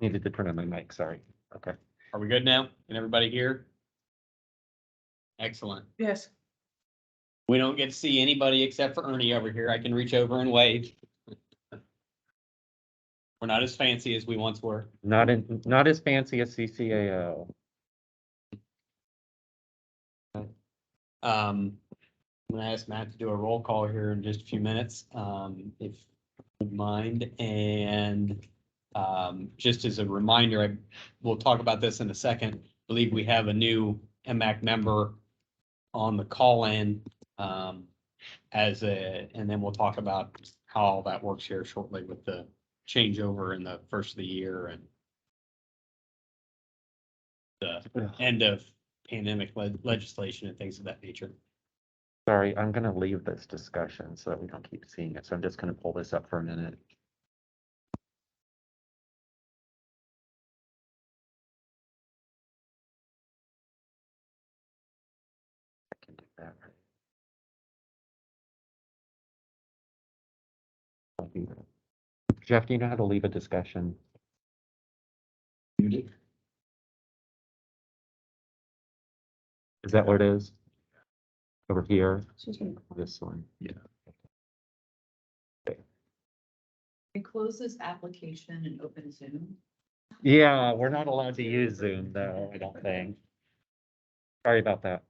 Needed to turn on my mic, sorry. Okay. Are we good now? Can everybody hear? Excellent. Yes. We don't get to see anybody except for Ernie over here. I can reach over and wave. We're not as fancy as we once were. Not as fancy as CCAO. I'm gonna ask Matt to do a roll call here in just a few minutes, if you would mind. And just as a reminder, we'll talk about this in a second. I believe we have a new MAC member on the call-in, and then we'll talk about how all that works here shortly with the changeover in the first of the year and the end of pandemic legislation and things of that nature. Sorry, I'm gonna leave this discussion so that we don't keep seeing it. So I'm just gonna pull this up for a minute. I can do that. Jeff, do you know how to leave a discussion? Is that what it is? Over here, this one. Yeah. And close this application and open Zoom. Yeah, we're not allowed to use Zoom though, I don't think. Sorry about that.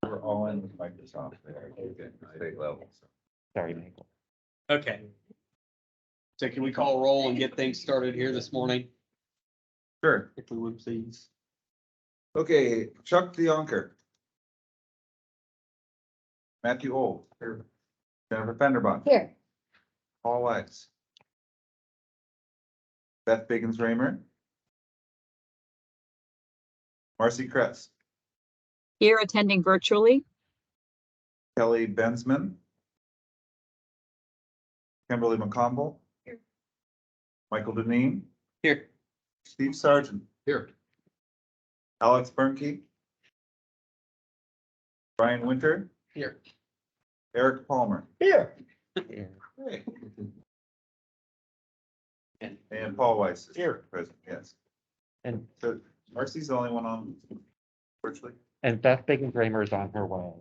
We're all in with Microsoft there, state level. Sorry, Michael. Okay. So can we call roll and get things started here this morning, Sure. if we would please? Okay, Chuck DeYonker. Matthew Old. Here. Jennifer Fenderbund. Here. Paul Weiss. Beth Biggins Raymer. Marcy Kress. Here attending virtually. Kelly Bensman. Kimberly McConville. Here. Michael Deneen. Here. Steve Sargent. Here. Alex Bernke. Brian Winter. Here. Eric Palmer. Here. Yeah. Hey. And Paul Weiss is Here. present, yes. And So Marcy's the only one on virtually. Beth Biggins Raymer is on her way.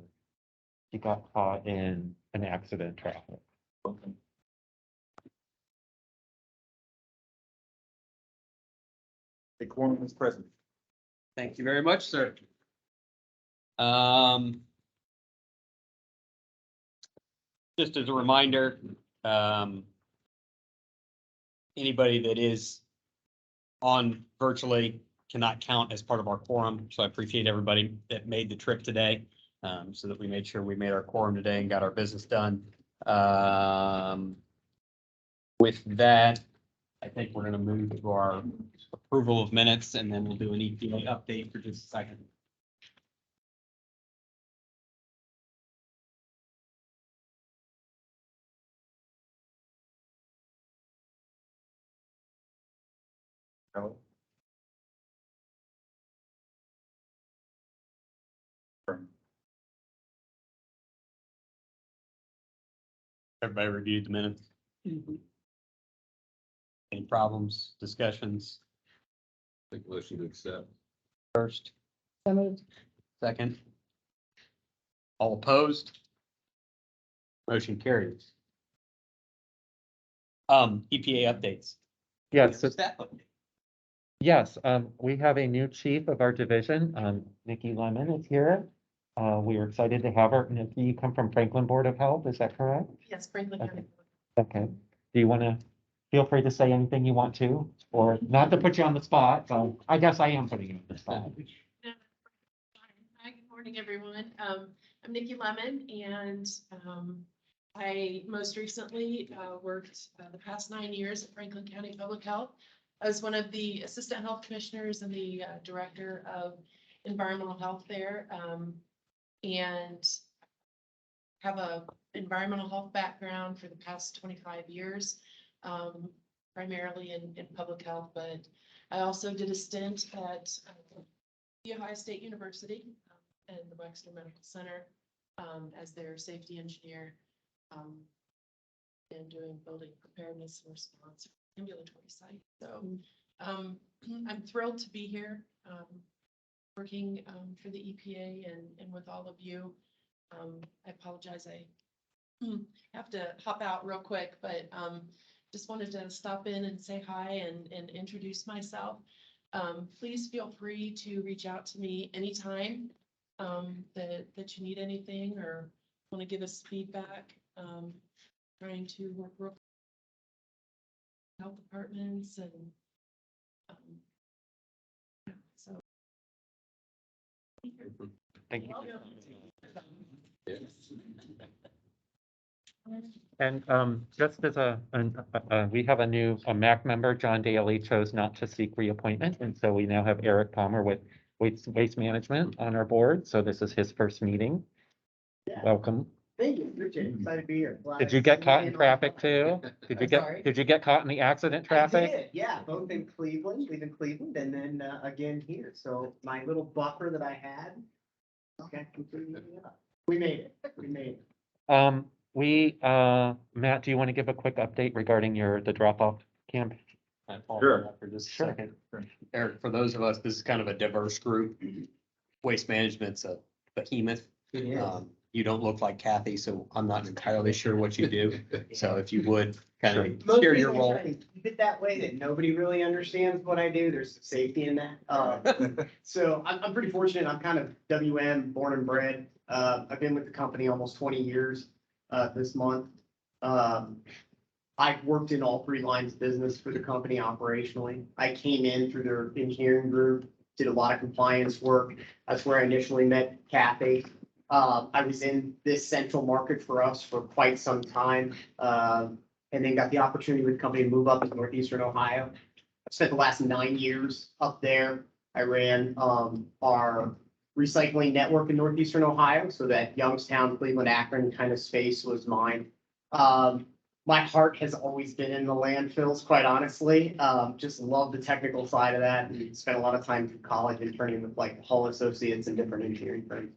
She got caught in an accident traffic. Okay. The quorum is present. Thank you very much, sir. Just as a reminder, anybody that is on virtually cannot count as part of our quorum. So I appreciate everybody that made the trip today, so that we made sure we made our quorum today and got our business done. With that, I think we're gonna move to our approval of minutes, and then we'll do an EPA update for just a second. Hello? Everybody reviewed the minutes. Any problems, discussions? Make a motion to accept. First, So moved. second. All opposed? Motion carries. EPA updates. Yes, so Staff update. yes, we have a new chief of our division, Nikki Lemon is here. We are excited to have her. Nikki, you come from Franklin Board of Health, is that correct? Yes, Franklin County. Okay. Do you want to, feel free to say anything you want to, or not to put you on the spot, so I guess I am putting you on the spot. Hi, good morning, everyone. I'm Nikki Lemon, and I most recently worked the past 9 years at Franklin County Public Health as one of the assistant health commissioners and the director of environmental health there, and have a environmental health background for the past 25 years, primarily in public health, but I also did a stint at The Ohio State University and the Wexner Medical Center as their safety engineer, and doing building preparedness and response ambulatory site. So I'm thrilled to be here, working for the EPA and with all of you. I apologize, I have to hop out real quick, but just wanted to stop in and say hi and introduce myself. Please feel free to reach out to me anytime that you need anything or want to give us feedback. Trying to work real health departments and so. Thank you. Yeah. And just as we have a new MAC member, John Daly chose not to seek reappointment. And so we now have Eric Palmer with Waste Management on our board. So this is his first meeting. Yeah. Welcome. Thank you, Richard. Excited to be here. Glad Did you to get see caught in and traffic all. too? I'm sorry? Did you get caught in the accident I traffic? did, yeah, both in Cleveland, and then again here. So my little buffer that I had. Okay, completely. We made it. We made it. Matt, do you want to give a quick update regarding the drop-off camp? Sure. For just a Sure. second. Eric, for those of us, this is kind of a diverse group. Waste Management's a behemoth. You don't look like Kathy, so I'm not entirely sure what you do. So if you would kind of Most share your people role. try to keep it that way, that nobody really understands what I do. There's some safety in that. So I'm pretty fortunate. I'm kind of WM, born and bred. I've been with the company almost 20 years this month. I've worked in all three lines of business for the company operationally. I came in through their engineering group, did a lot of compliance work. That's where I initially met Kathy. I was in this central market for us for quite some time, and then got the opportunity with the company to move up to Northeastern Ohio. I spent the last 9 years up there. I ran our recycling network in Northeastern Ohio, so that Youngstown, Cleveland, Akron kind of space was mine. My heart has always been in the landfills, quite honestly. Just love the technical side of that, and spent a lot of time through college interning with like Hull Associates and different engineering firms.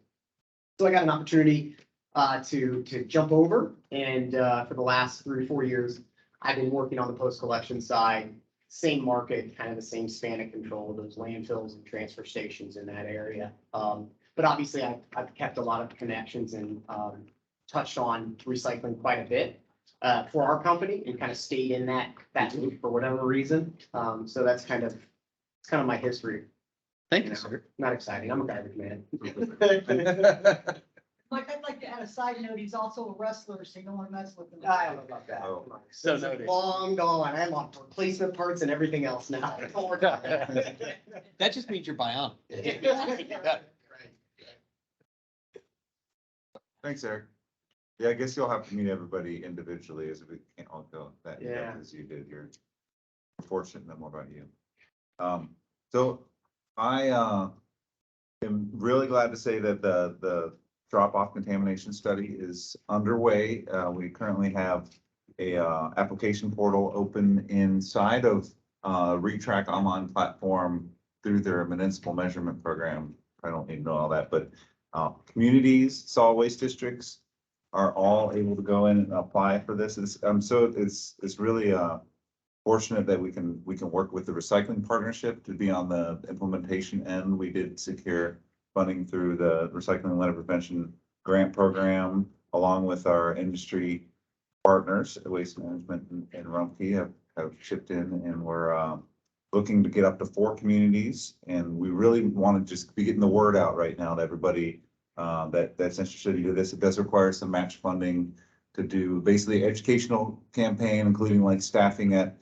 So I got an opportunity to jump over, and for the last 3 or 4 years, I've been working on the post-collection side, same market, kind of the same span of control, those landfills and transfer stations in that area. But obviously, I've kept a lot of connections and touched on recycling quite a bit for our company, and kind of stayed in that loop for whatever reason. So it's kind of my history. Thank you, sir. Not exciting. I'm a garbage man. Like, I'd like to add a side note, he's also a wrestler, so you don't want to mess with him. I don't know about that. Oh. So It's noted. long gone. I'm on replacement parts and everything else now. Don't worry about that. That just means you're bionic. Thanks, Eric. Yeah, I guess you'll have to meet everybody individually, as we can't all go that in depth Yeah. as you did here. Fortunate to know more about you. So I am really glad to say that the drop-off contamination study is underway. We currently have a application portal open inside of ReTrack online platform through their municipal measurement program. I don't need to know all that, but communities, solid waste districts are all able to go in and apply for this. It's really fortunate that we can work with the recycling partnership to be on the implementation end. We did secure funding through the Recycling and Litter Prevention Grant Program, along with our industry partners, Waste Management and Rumpke have chipped in, and we're looking to get up to 4 communities. And we really want to just be getting the word out right now to everybody that's interested to do this. It does require some match funding to do basically educational campaign, including like staffing at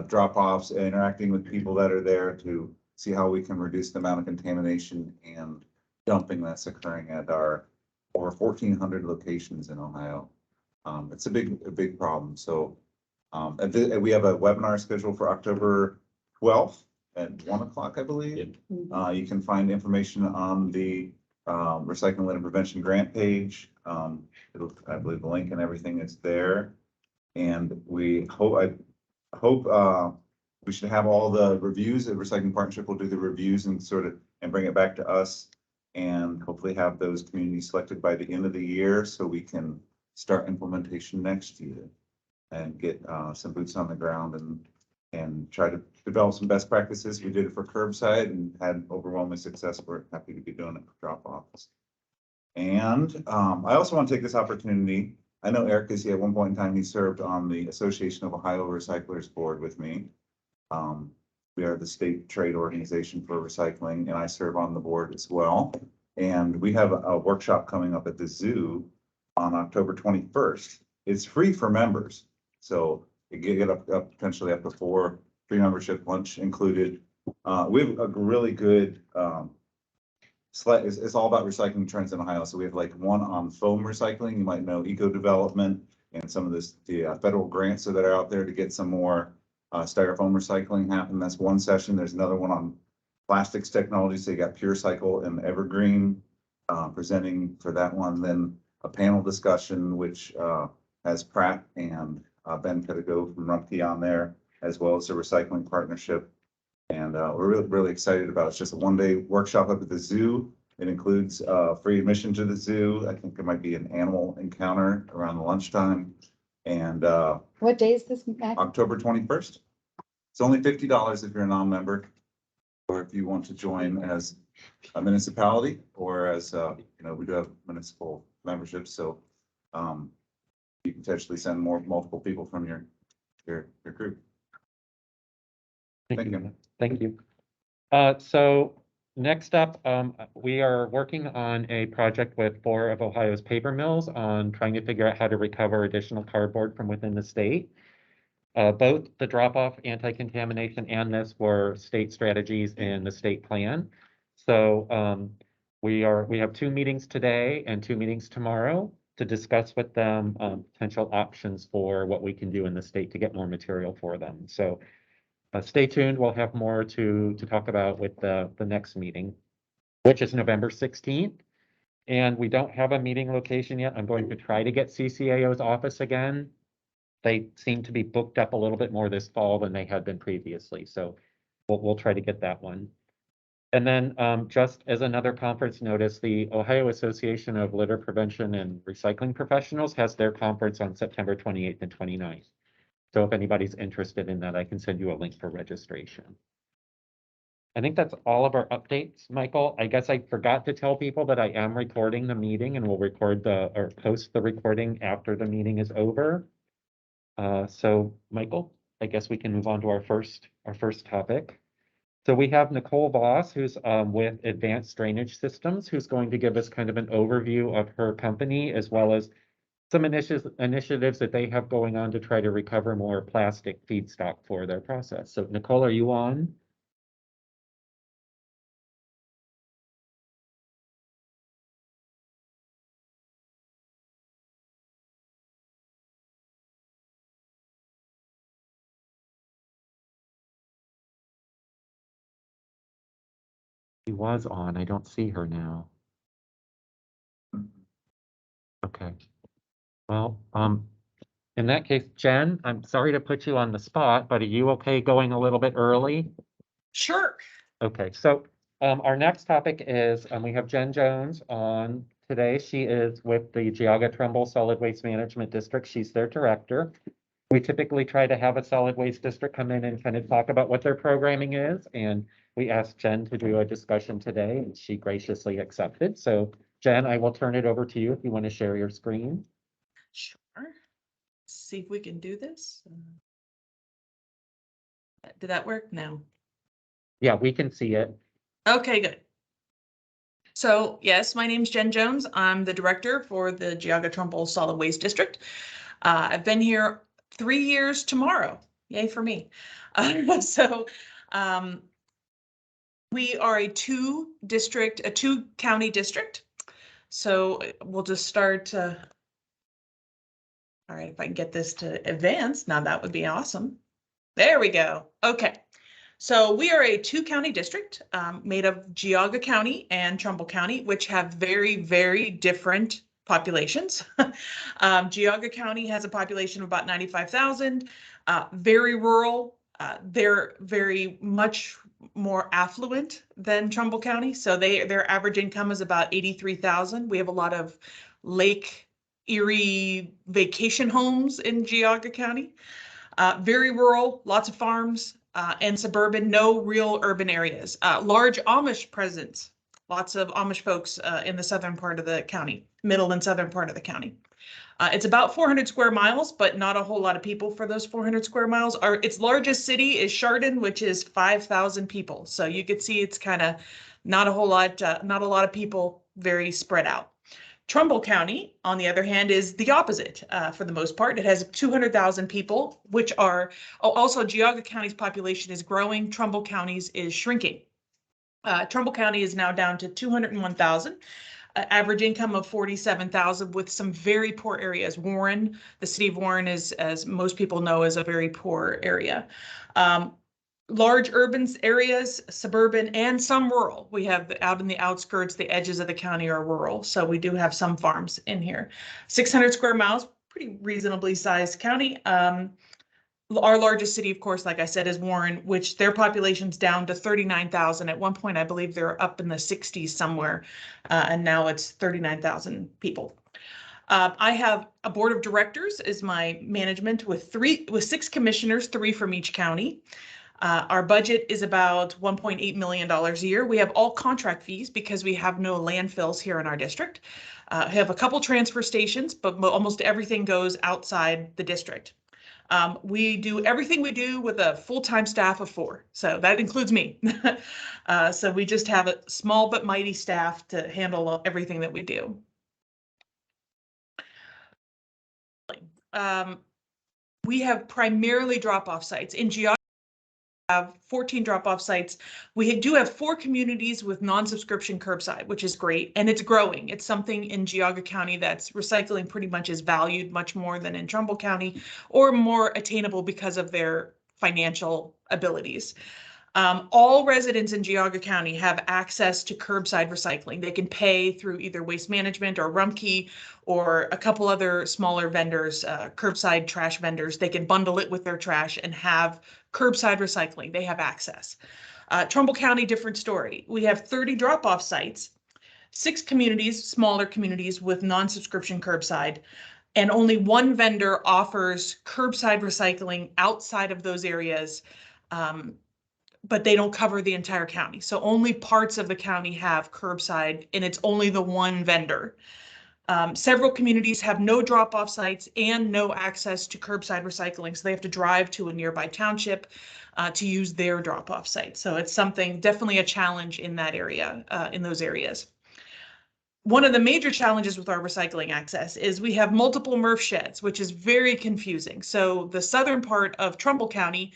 drop-offs, interacting with people that are there to see how we can reduce the amount of contamination and dumping that's occurring at our over 1,400 locations in Ohio. It's a big problem. So we have a webinar scheduled for October 12th at 1 o'clock, I believe. You can find information on the Recycling Litter Prevention Grant page. I believe the link and everything is there. And I hope we should have all the reviews. The Recycling Partnership will do the reviews and bring it back to us, and hopefully have those communities selected by the end of the year so we can start implementation next year. and get some boots on the ground and try to develop some best practices. We did it for curbside and had overwhelming success. We're happy to be doing it for drop offs. And I also want to take this opportunity. I know Eric is here. At one point in time, he served on the Association of Ohio Recyclers Board with me. We are the state trade organization for recycling, and I serve on the board as well. And we have a workshop coming up at the zoo on October 21st. It's free for members. So you get up potentially up to free membership, lunch included. We have a really good, it's all about recycling trends in Ohio. So we have like one on foam recycling. You might know eco development and some of the federal grants that are out there to get some more styrofoam recycling happen. That's one session. There's another one on plastics technology. So you got Pure Cycle and Evergreen presenting for that one. Then a panel discussion, which has Pratt and Ben Pedigo from Rumpke on there, as well as a recycling partnership. And we're really excited about it. It's just a one-day workshop up at the zoo. It includes free admission to the zoo. I think there might be an animal encounter around the lunchtime. And What day is this, Mac? October 21st. It's only $50 if you're a non-member, or if you want to join as a municipality, or as we do have municipal memberships. So you can potentially send multiple people from your group. Thank you. Thank you. So next up, we are working on a project with 4 of Ohio's paper mills on trying to figure out how to recover additional cardboard from within the state. Both the drop-off, anti-contamination, and this were state strategies in the state plan. So we have 2 meetings today and 2 meetings tomorrow to discuss with them potential options for what we can do in the state to get more material for them. So stay tuned. We'll have more to talk about with the next meeting, which is November 16th. And we don't have a meeting location yet. I'm going to try to get CCAO's office again. They seem to be booked up a little bit more this fall than they had been previously. So we'll try to get that one. And then just as another conference notice, the Ohio Association of Litter Prevention and Recycling Professionals has their conference on September 28th and 29th. So if anybody's interested in that, I can send you a link for registration. I think that's all of our updates, Michael. I guess I forgot to tell people that I am recording the meeting, and we'll post the recording after the meeting is over. So Michael, I guess we can move on to our first topic. So we have Nicole Voss, who's with Advanced Drainage Systems, who's going to give us kind of an overview of her company, as well as some initiatives that they have going on to try to recover more plastic feedstock for their process. So Nicole, are you on? She was on. I don't see her now. Okay. Well, in that case, Jen, I'm sorry to put you on the spot, but are you okay going a little bit early? Sure. Okay, so our next topic is we have Jen Jones on today. She is with the Geauga Trumbull Solid Waste Management District. She's their director. We typically try to have a solid waste district come in and kind of talk about what their programming is. And we asked Jen to do a discussion today, and she graciously accepted. So Jen, I will turn it over to you if you want to share your screen. Sure. See if we can do this. Did that work? No. Yeah, we can see it. Okay, good. So yes, my name's Jen Jones. I'm the director for the Geauga Trumbull Solid Waste District. I've been here 3 years tomorrow. Yay for me. We are a 2-county district. So we'll just start. All right, if I can get this to advance, now that would be awesome. There we go. Okay. So we are a 2-county district made of Geauga County and Trumbull County, which have very, very different populations. Geauga County has a population of about 95,000, very rural. They're very much more affluent than Trumbull County. So their average income is about 83,000. We have a lot of lake eerie vacation homes in Geauga County. Very rural, lots of farms, and suburban, no real urban areas. Large Amish presence, lots of Amish folks in the southern part of the county, middle and southern part of the county. It's about 400 square miles, but not a whole lot of people for those 400 square miles. Its largest city is Chardon, which is 5,000 people. So you could see it's kind of not a whole lot, not a lot of people, very spread out. Trumbull County, on the other hand, is the opposite for the most part. It has 200,000 people, which are also Geauga County's population is growing. Trumbull County's is shrinking. Trumbull County is now down to 201,000. Average income of 47,000 with some very poor areas. Warren, the city of Warren is, as most people know, is a very poor area. Large urban areas, suburban, and some rural. We have out in the outskirts, the edges of the county are rural. So we do have some farms in here. 600 square miles, pretty reasonably sized county. Our largest city, of course, like I said, is Warren, which their population's down to 39,000. At one point, I believe they're up in the 60s somewhere, and now it's 39,000 people. I have a board of directors is my management with 6 commissioners, 3 from each county. Our budget is about $1.8 million a year. We have all contract fees because we have no landfills here in our district. We have a couple transfer stations, but almost everything goes outside the district. We do everything we do with a full-time staff of 4. So that includes me. So we just have a small but mighty staff to handle everything that we do. We have primarily drop-off sites. In Geauga, we have 14 drop-off sites. We do have 4 communities with non-subscription curbside, which is great, and it's growing. It's something in Geauga County that's recycling pretty much is valued much more than in Trumbull County, or more attainable because of their financial abilities. All residents in Geauga County have access to curbside recycling. They can pay through either Waste Management or Rumpke or a couple other smaller vendors, curbside trash vendors. They can bundle it with their trash and have curbside recycling. They have access. Trumbull County, different story. We have 30 drop-off sites, 6 communities, smaller communities with non-subscription curbside, and only 1 vendor offers curbside recycling outside of those areas. But they don't cover the entire county. So only parts of the county have curbside, and it's only the 1 vendor. Several communities have no drop-off sites and no access to curbside recycling. So they have to drive to a nearby township to use their drop-off site. So it's something, definitely a challenge in that area, in those areas. One of the major challenges with our recycling access is we have multiple MRF sheds, which is very confusing. So the southern part of Trumbull County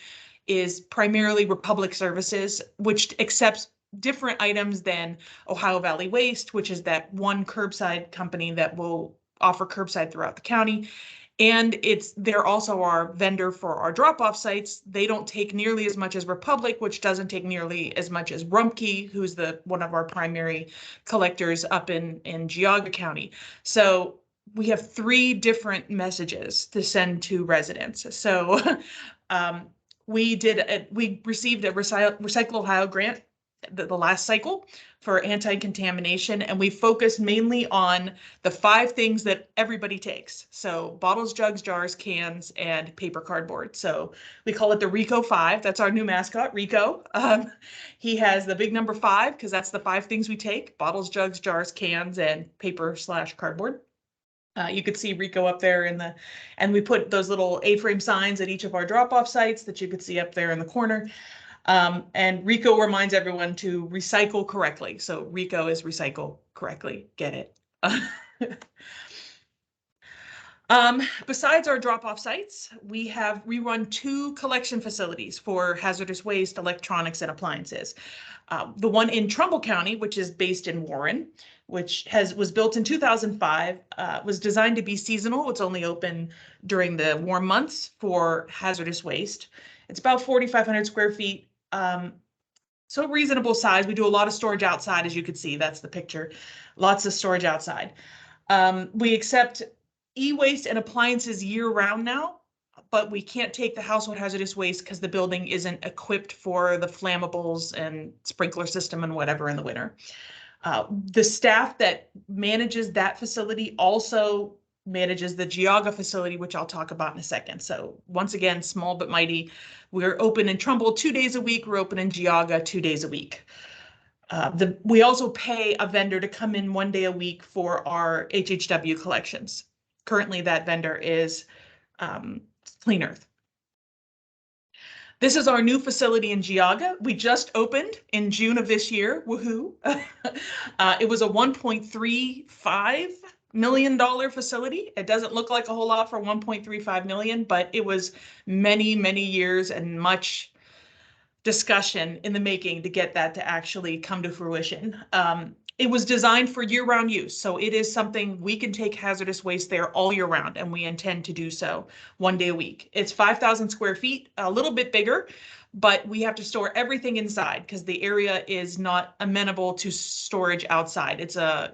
is primarily Republic Services, which accepts different items than Ohio Valley Waste, which is that one curbside company that will offer curbside throughout the county. And they're also our vendor for our drop-off sites. They don't take nearly as much as Republic, which doesn't take nearly as much as Rumpke, who's one of our primary collectors up in Geauga County. So we have 3 different messages to send to residents. So we received a Recycle Ohio grant the last cycle for anti-contamination, and we focused mainly on the 5 things that everybody takes. So bottles, jugs, jars, cans, and paper cardboard. So we call it the Rico 5. That's our new mascot, Rico. He has the big number 5 because that's the 5 things we take: bottles, jugs, jars, cans, and paper/cardboard. You could see Rico up there and we put those little A-frame signs at each of our drop-off sites that you could see up there in the corner. And Rico reminds everyone to recycle correctly. So Rico is recycle correctly. Get it? Besides our drop-off sites, we run 2 collection facilities for hazardous waste, electronics, and appliances. The one in Trumbull County, which is based in Warren, which was built in 2005, was designed to be seasonal. It's only open during the warm months for hazardous waste. It's about 4,500 square feet. So reasonable size. We do a lot of storage outside, as you can see. That's the picture. Lots of storage outside. We accept e-waste and appliances year-round now, but we can't take the household hazardous waste because the building isn't equipped for the flammables and sprinkler system and whatever in the winter. The staff that manages that facility also manages the Geauga facility, which I'll talk about in a second. So once again, small but mighty. We're open in Trumbull 2 days a week. We're open in Geauga 2 days a week. We also pay a vendor to come in 1 day a week for our HHW collections. Currently, that vendor is Clean Earth. This is our new facility in Geauga. We just opened in June of this year. Woohoo! It was a $1.35 million facility. It doesn't look like a whole lot for 1.35 million, but it was many, many years and much discussion in the making to get that to actually come to fruition. It was designed for year-round use, so it is something we can take hazardous waste there all year round, and we intend to do so 1 day a week. It's 5,000 square feet, a little bit bigger, but we have to store everything inside because the area is not amenable to storage outside. It's a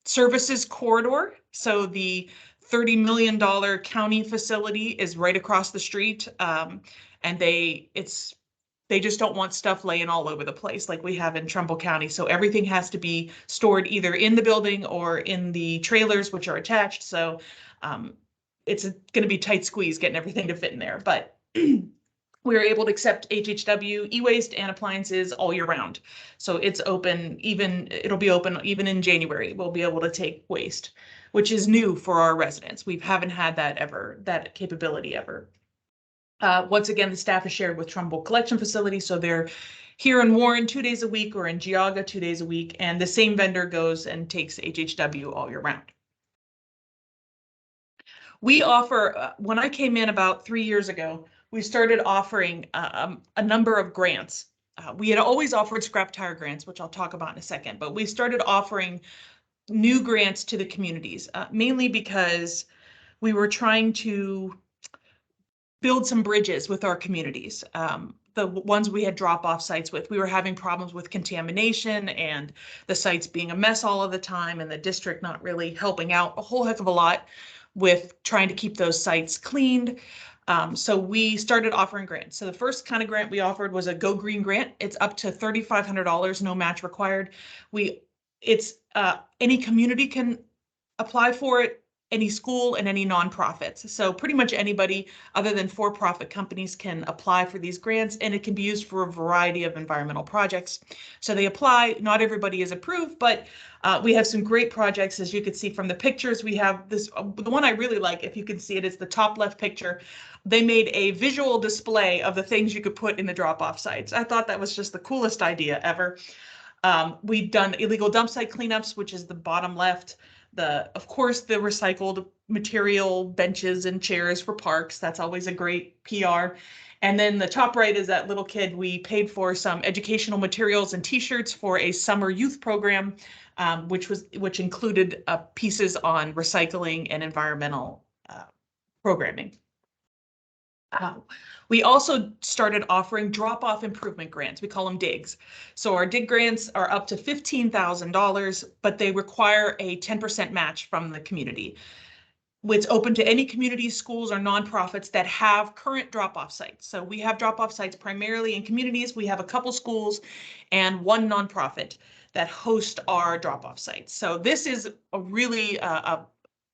services corridor, so the $30 million county facility is right across the street, and they just don't want stuff laying all over the place like we have in Trumbull County. So everything has to be stored either in the building or in the trailers, which are attached. So it's going to be tight squeeze getting everything to fit in there. But we're able to accept HHW, e-waste, and appliances all year round. So it's open, it'll be open even in January. We'll be able to take waste, which is new for our residents. We haven't had that capability ever. Once again, the staff is shared with Trumbull Collection Facility, so they're here in Warren 2 days a week or in Geauga 2 days a week, and the same vendor goes and takes HHW all year round. We offer, when I came in about 3 years ago, we started offering a number of grants. We had always offered scrap tire grants, which I'll talk about in a second, but we started offering new grants to the communities, mainly because we were trying to build some bridges with our communities. The ones we had drop-off sites with, we were having problems with contamination and the sites being a mess all of the time and the district not really helping out a whole heck of a lot with trying to keep those sites cleaned. So we started offering grants. So the first kind of grant we offered was a Go Green grant. It's up to $3,500, no match required. Any community can apply for it, any school and any nonprofits. So pretty much anybody other than for-profit companies can apply for these grants, and it can be used for a variety of environmental projects. So they apply, not everybody is approved, but we have some great projects. As you can see from the pictures, we have this, the one I really like, if you can see it, is the top left picture. They made a visual display of the things you could put in the drop-off sites. I thought that was just the coolest idea ever. We've done illegal dump site cleanups, which is the bottom left. Of course, the recycled material benches and chairs for parks. That's always a great PR. And then the top right is that little kid. We paid for some educational materials and t-shirts for a summer youth program, which included pieces on recycling and environmental programming. We also started offering drop-off improvement grants. We call them DIGs. So our DIG grants are up to $15,000, but they require a 10% match from the community. It's open to any community, schools, or nonprofits that have current drop-off sites. So we have drop-off sites primarily in communities. We have a couple schools and one nonprofit that host our drop-off sites. So this is a really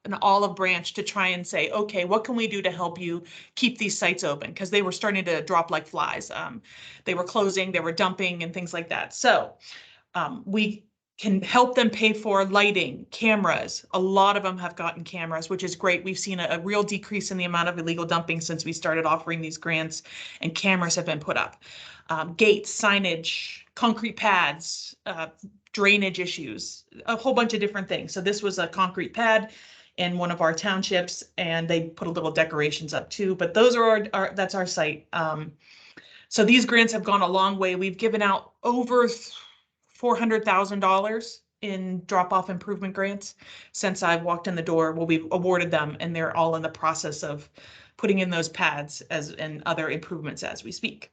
an olive branch to try and say, okay, what can we do to help you keep these sites open? Because they were starting to drop like flies. They were closing, they were dumping and things like that. So we can help them pay for lighting, cameras. A lot of them have gotten cameras, which is great. We've seen a real decrease in the amount of illegal dumping since we started offering these grants, and cameras have been put up. Gates, signage, concrete pads, drainage issues, a whole bunch of different things. So this was a concrete pad in one of our townships, and they put a little decorations up too, but those are that's our site. So these grants have gone a long way. We've given out over $400,000 in drop-off improvement grants since I've walked in the door. Well, we've awarded them, and they're all in the process of putting in those pads and other improvements as we speak.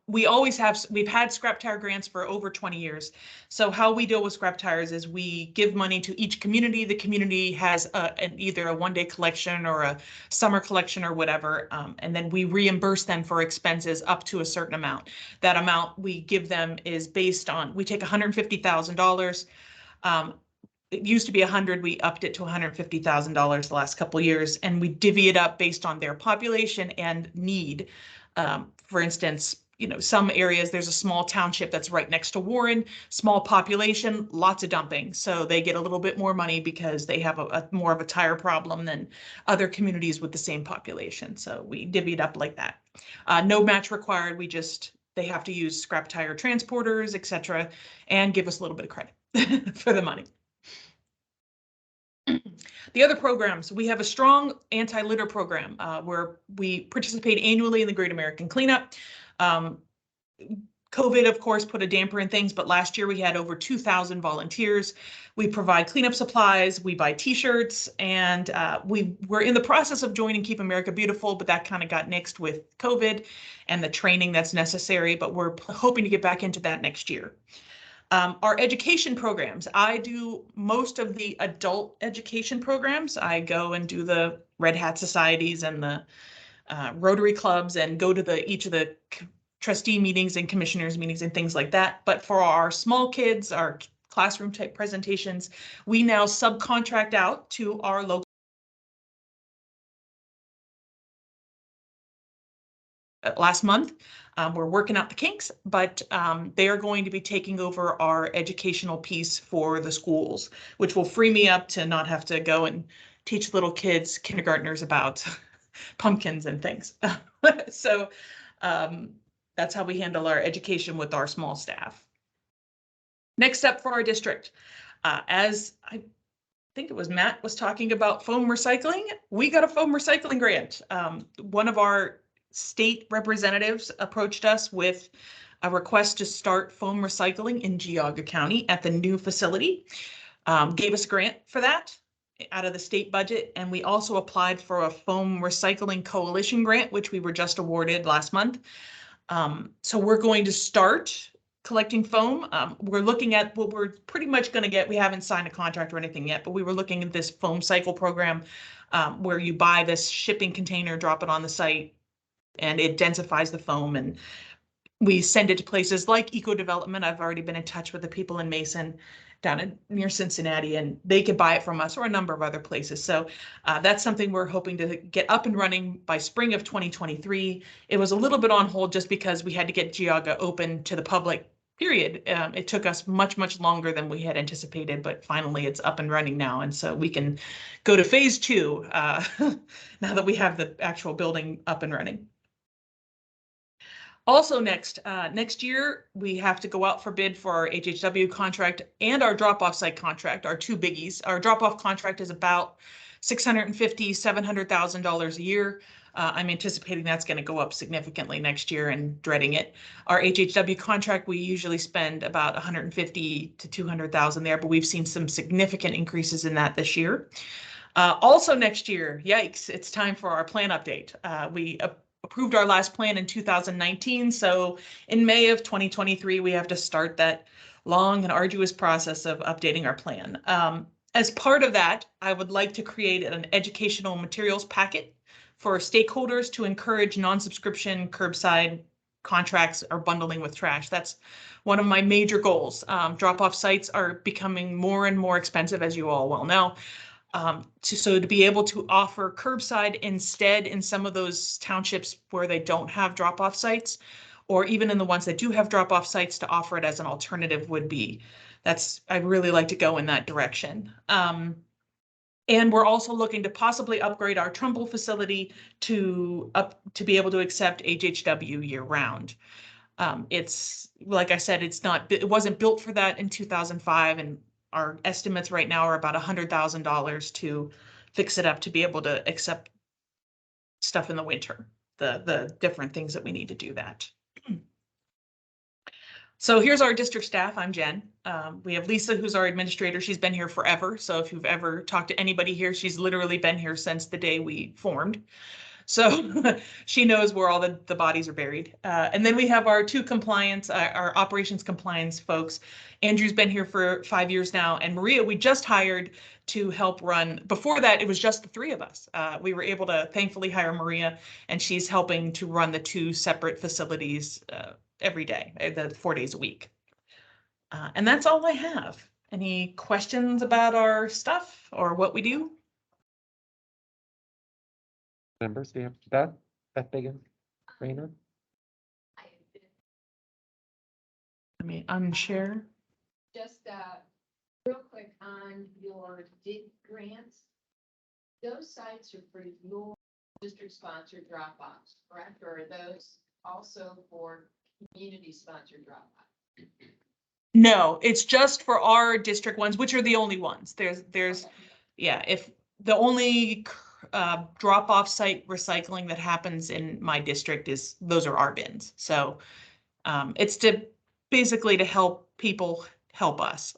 We've had scrap tire grants for over 20 years. So how we deal with scrap tires is we give money to each community. The community has either a one-day collection or a summer collection or whatever, and then we reimburse them for expenses up to a certain amount. That amount we give them is based on, we take $150,000. it used to be 100, we upped it to $150,000 the last couple of years, and we divvy it up based on their population and need. For instance, you know, some areas, there's a small township that's right next to Warren, small population, lots of dumping. So they get a little bit more money because they have a more of a tire problem than other communities with the same population. So we divvy it up like that. No match required. They have to use scrap tire transporters, et cetera, and give us a little bit of credit for the money. The other programs, we have a strong anti-litter program where we participate annually in the Great American Cleanup. COVID, of course, put a damper in things, but last year we had over 2,000 volunteers. We provide cleanup supplies, we buy t-shirts, and we're in the process of joining Keep America Beautiful, but that kind of got nixed with COVID and the training that's necessary, but we're hoping to get back into that next year. Our education programs, I do most of the adult education programs. I go and do the Red Hat Societies and the Rotary clubs and go to each of the trustee meetings and commissioners meetings and things like that. But for our small kids, our classroom type presentations, we now subcontract out to our local last month. We're working out the kinks, but they are going to be taking over our educational piece for the schools, which will free me up to not have to go and teach little kids, kindergartners about pumpkins and things. So that's how we handle our education with our small staff. Next step for our district, as I think it was Matt was talking about foam recycling, we got a foam recycling grant. One of our state representatives approached us with a request to start foam recycling in Geauga County at the new facility, gave us a grant for that out of the state budget. And we also applied for a foam recycling coalition grant, which we were just awarded last month. So we're going to start collecting foam. We're looking at what we're pretty much going to get. We haven't signed a contract or anything yet, but we were looking at this foam cycle program where you buy this shipping container, drop it on the site, and it densifies the foam, and we send it to places like Eco Development. I've already been in touch with the people in Mason down near Cincinnati, and they could buy it from us or a number of other places. So that's something we're hoping to get up and running by spring of 2023. It was a little bit on hold just because we had to get Geauga open to the public, period. It took us much, much longer than we had anticipated, but finally it's up and running now. And so we can go to phase 2 now that we have the actual building up and running. Also next year, we have to go out for bid for our HHW contract and our drop-off site contract, our two biggies. Our drop-off contract is about $650,000, $700,000 a year. I'm anticipating that's going to go up significantly next year and dreading it. Our HHW contract, we usually spend about $150,000 to $200,000 there, but we've seen some significant increases in that this year. Also next year, yikes, it's time for our plan update. We approved our last plan in 2019. So in May of 2023, we have to start that long and arduous process of updating our plan. As part of that, I would like to create an educational materials packet for stakeholders to encourage non-subscription curbside contracts or bundling with trash. That's one of my major goals. Drop-off sites are becoming more and more expensive, as you all well know. So to be able to offer curbside instead in some of those townships where they don't have drop-off sites, or even in the ones that do have drop-off sites, to offer it as an alternative would be, I'd really like to go in that direction. And we're also looking to possibly upgrade our Trumbull facility to be able to accept HHW year round. It's, like I said, it wasn't built for that in 2005, and our estimates right now are about $100,000 to fix it up to be able to accept stuff in the winter, the different things that we need to do that. So here's our district staff. I'm Jen. We have Lisa, who's our administrator. She's been here forever. So if you've ever talked to anybody here, she's literally been here since the day we formed. So she knows where all the bodies are buried. And then we have our two compliance, our operations compliance folks. Andrew's been here for 5 years now, and Maria, we just hired to help run. Before that, it was just the three of us. We were able to thankfully hire Maria, and she's helping to run the two separate facilities every day, the 4 days a week. And that's all I have. Any questions about our stuff or what we do? Members, do you have Beth Biggins, Rainer? Let me unshare. Just real quick on your DIG grants. Those sites are for your district sponsored drop-offs, correct? Or are those also for community sponsored drop-offs? No, it's just for our district ones, which are the only ones. Yeah, if the only drop-off site recycling that happens in my district is, those are our bins. So it's basically to help people help us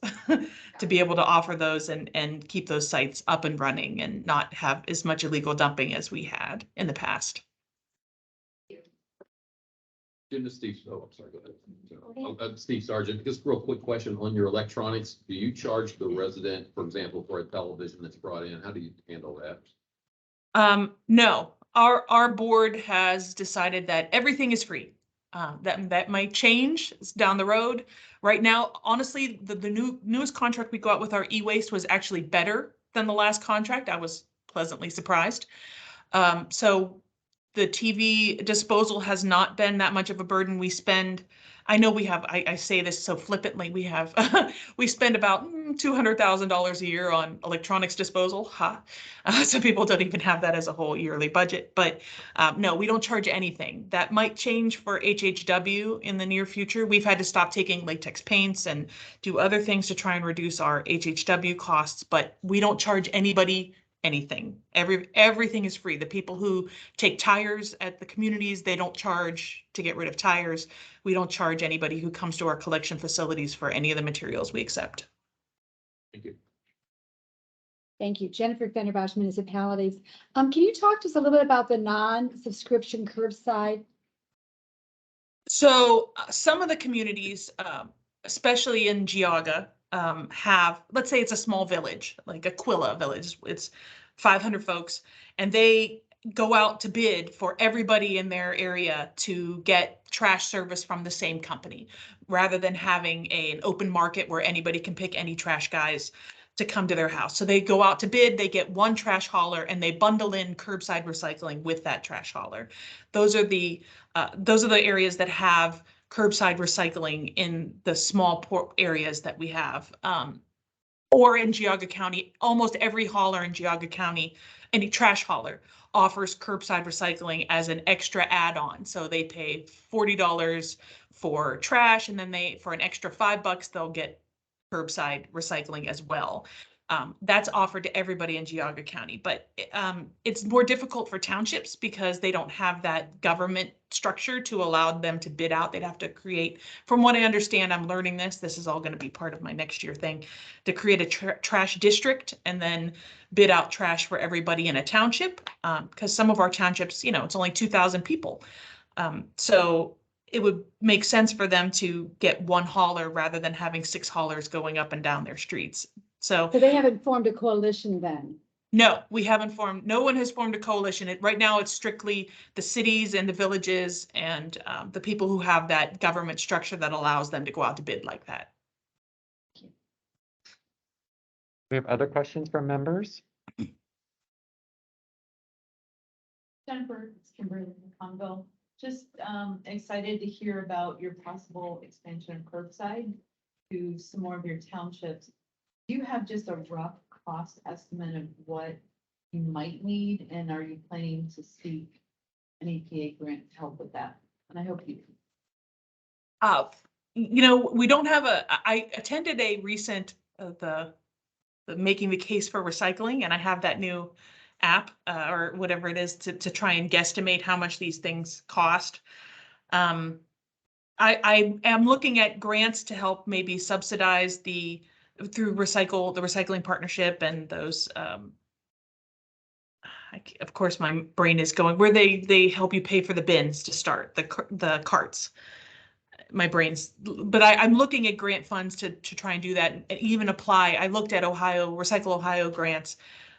to be able to offer those and keep those sites up and running and not have as much illegal dumping as we had in the past. Jim, this is Steve, I'm sorry, go ahead. Steve Sargent, just real quick question on your electronics. Do you charge the resident, for example, for a television that's brought in? How do you handle that? No, our board has decided that everything is free. That might change down the road. Right now, honestly, the newest contract we got with our e-waste was actually better than the last contract. I was pleasantly surprised. So the TV disposal has not been that much of a burden. We spend, I know we have, I say this so flippantly, we have, we spend about $200,000 a year on electronics disposal. Some people don't even have that as a whole yearly budget, but no, we don't charge anything. That might change for HHW in the near future. We've had to stop taking latex paints and do other things to try and reduce our HHW costs, but we don't charge anybody anything. Everything is free. The people who take tires at the communities, they don't charge to get rid of tires. We don't charge anybody who comes to our collection facilities for any of the materials we accept. Thank you. Thank you. Jennifer Fenderbosh, Municipalities. Can you talk to us a little bit about the non-subscription curbside? So some of the communities, especially in Geauga, have, let's say it's a small village, like Aquila Village, it's 500 folks, and they go out to bid for everybody in their area to get trash service from the same company, rather than having an open market where anybody can pick any trash guys to come to their house. So they go out to bid, they get one trash hauler, and they bundle in curbside recycling with that trash hauler. Those are the areas that have curbside recycling in the small port areas that we have. Or in Geauga County, almost every hauler in Geauga County, any trash hauler, offers curbside recycling as an extra add-on. So they pay $40 for trash, and then for an extra $5, they'll get curbside recycling as well. That's offered to everybody in Geauga County, but it's more difficult for townships because they don't have that government structure to allow them to bid out. They'd have to create, from what I understand, I'm learning this is all going to be part of my next year thing, to create a trash district and then bid out trash for everybody in a township. Because some of our townships, it's only 2,000 people. So it would make sense for them to get one hauler rather than having 6 haulers going up and down their streets. So they haven't formed a coalition then? No, we haven't formed, no one has formed a coalition. Right now it's strictly the cities and the villages and the people who have that government structure that allows them to go out to bid like that. We have other questions from members? Jennifer, it's Kimberly from Conville. Just excited to hear about your possible expansion of curbside to some more of your townships. Do you have just a rough cost estimate of what you might need? And are you planning to seek an EPA grant to help with that? And I hope you do. We don't have I attended a recent, the Making the Case for Recycling, and I have that new app or whatever it is to try and guesstimate how much these things cost. I am looking at grants to help maybe subsidize through the recycling partnership and those, of course, my brain is going where they help you pay for the bins to start the carts. My brain's, but I'm looking at grant funds to try and do that and even apply. I looked at Recycle Ohio grants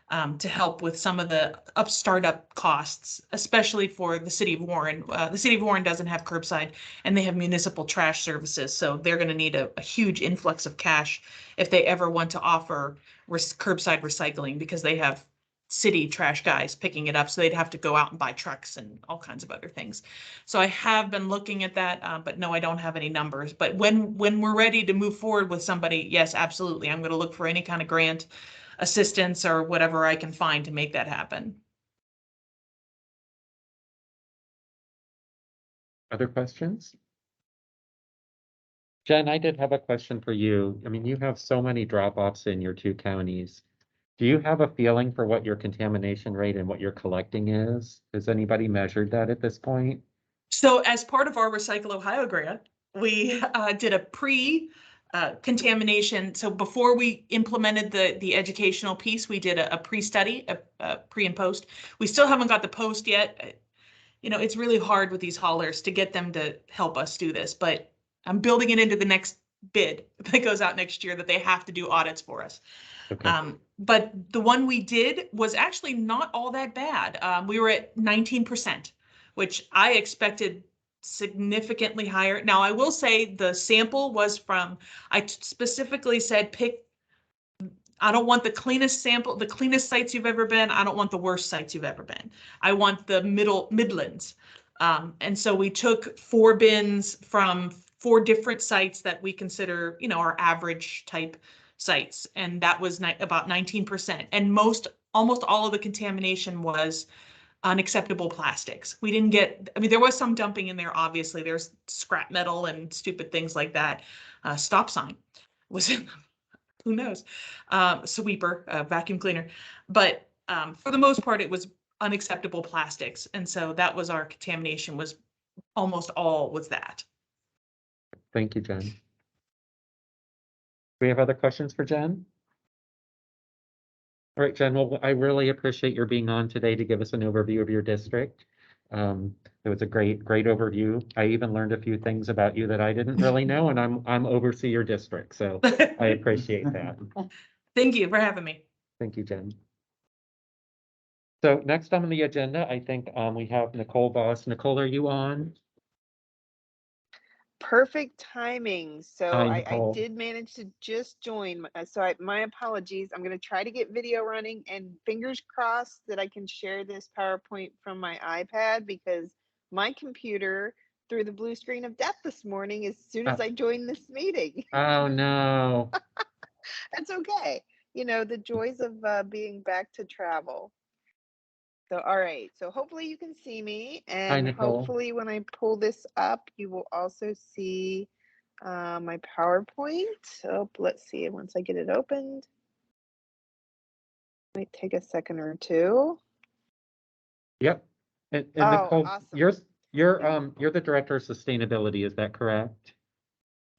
to help with some of the startup costs, especially for the city of Warren. The city of Warren doesn't have curbside and they have municipal trash services. So they're going to need a huge influx of cash if they ever want to offer curbside recycling, because they have city trash guys picking it up. So they'd have to go out and buy trucks and all kinds of other things. So I have been looking at that, but no, I don't have any numbers. But when we're ready to move forward with somebody, yes, absolutely. I'm going to look for any kind of grant assistance or whatever I can find to make that happen. Other questions? Jen, I did have a question for you. I mean, you have so many drop-offs in your 2 counties. Do you have a feeling for what your contamination rate and what you're collecting is? Has anybody measured that at this point? So as part of our Recycle Ohio grant, we did a contamination. So before we implemented the educational piece, we did a pre-study, a pre and post. We still haven't got the post yet. You know, it's really hard with these haulers to get them to help us do this, but I'm building it into the next bid that goes out next year, that they have to do audits for us. Okay. But the one we did was actually not all that bad. We were at 19%, which I expected significantly higher. Now, I will say the sample was from, I specifically said, I don't want the cleanest sample, the cleanest sites you've ever been. I don't want the worst sites you've ever been. I want the Midlands. And so we took 4 bins from 4 different sites that we consider, you know, our average type sites. And that was about 19%. And almost all of the contamination was unacceptable plastics. We didn't get, I mean, there was some dumping in there, obviously. There's scrap metal and stupid things like that. Stop sign was in them. Who knows? Sweeper, vacuum cleaner. But for the most part, it was unacceptable plastics. And so that was our contamination, was almost all was that. Thank you, Jen. We have other questions for Jen? All right, Jen, well, I really appreciate your being on today to give us an overview of your district. It was a great overview. I even learned a few things about you that I didn't really know, and I'm oversee your district, so I appreciate that. Thank you for having me. Thank you, Jen. So next on the agenda, I think we have Nicole Voss. Nicole, are you on? Perfect timing. So Hi, I Nicole. did manage to just join. My apologies. I'm going to try to get video running, and fingers crossed that I can share this PowerPoint from my iPad, because my computer threw the blue screen of death this morning as soon as I joined this meeting. Oh, no. That's okay. You know, the joys of being back to travel. So, all right. So hopefully you can see me, and Nicole. hopefully when I pull this up, you will also see my PowerPoint. Oh, let's see. Once I get it opened, might take a second or two. Yep. And Oh, Nicole, awesome. you're the director of sustainability, is that correct?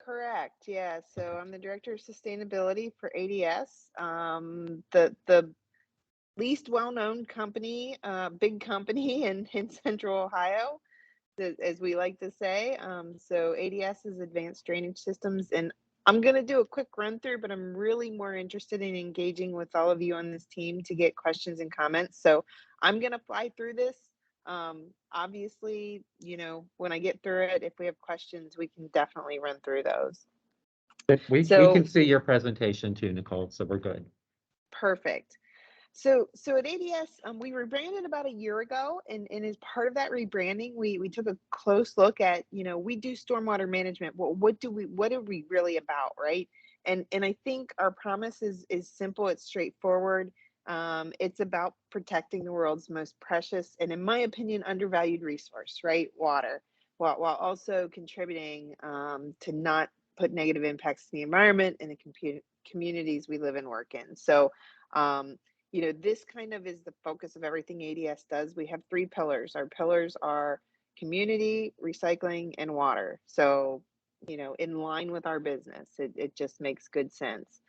Correct. Yeah. So I'm the director of sustainability for ADS. The least well-known company, big company in Central Ohio, as we like to say. So ADS is Advanced Drainage Systems, and I'm going to do a quick run through, but I'm really more interested in engaging with all of you on this team to get questions and comments. So I'm going to fly through this. Obviously, you know, when I get through it, if we have questions, we can definitely run through those. We can see your presentation too, Nicole, so we're good. Perfect. So at ADS, we rebranded about a year ago, and as part of that rebranding, we took a close look at, you know, we do stormwater management. Well, what are we really about, right? And I think our promise is simple. It's straightforward. It's about protecting the world's most precious and, in my opinion, undervalued resource, right? Water, while also contributing to not put negative impacts to the environment and the communities we live and work in. So, you know, this kind of is the focus of everything ADS does. We have 3 pillars. Our pillars are community, recycling, and water. So, you know, in line with our business, it just makes good sense.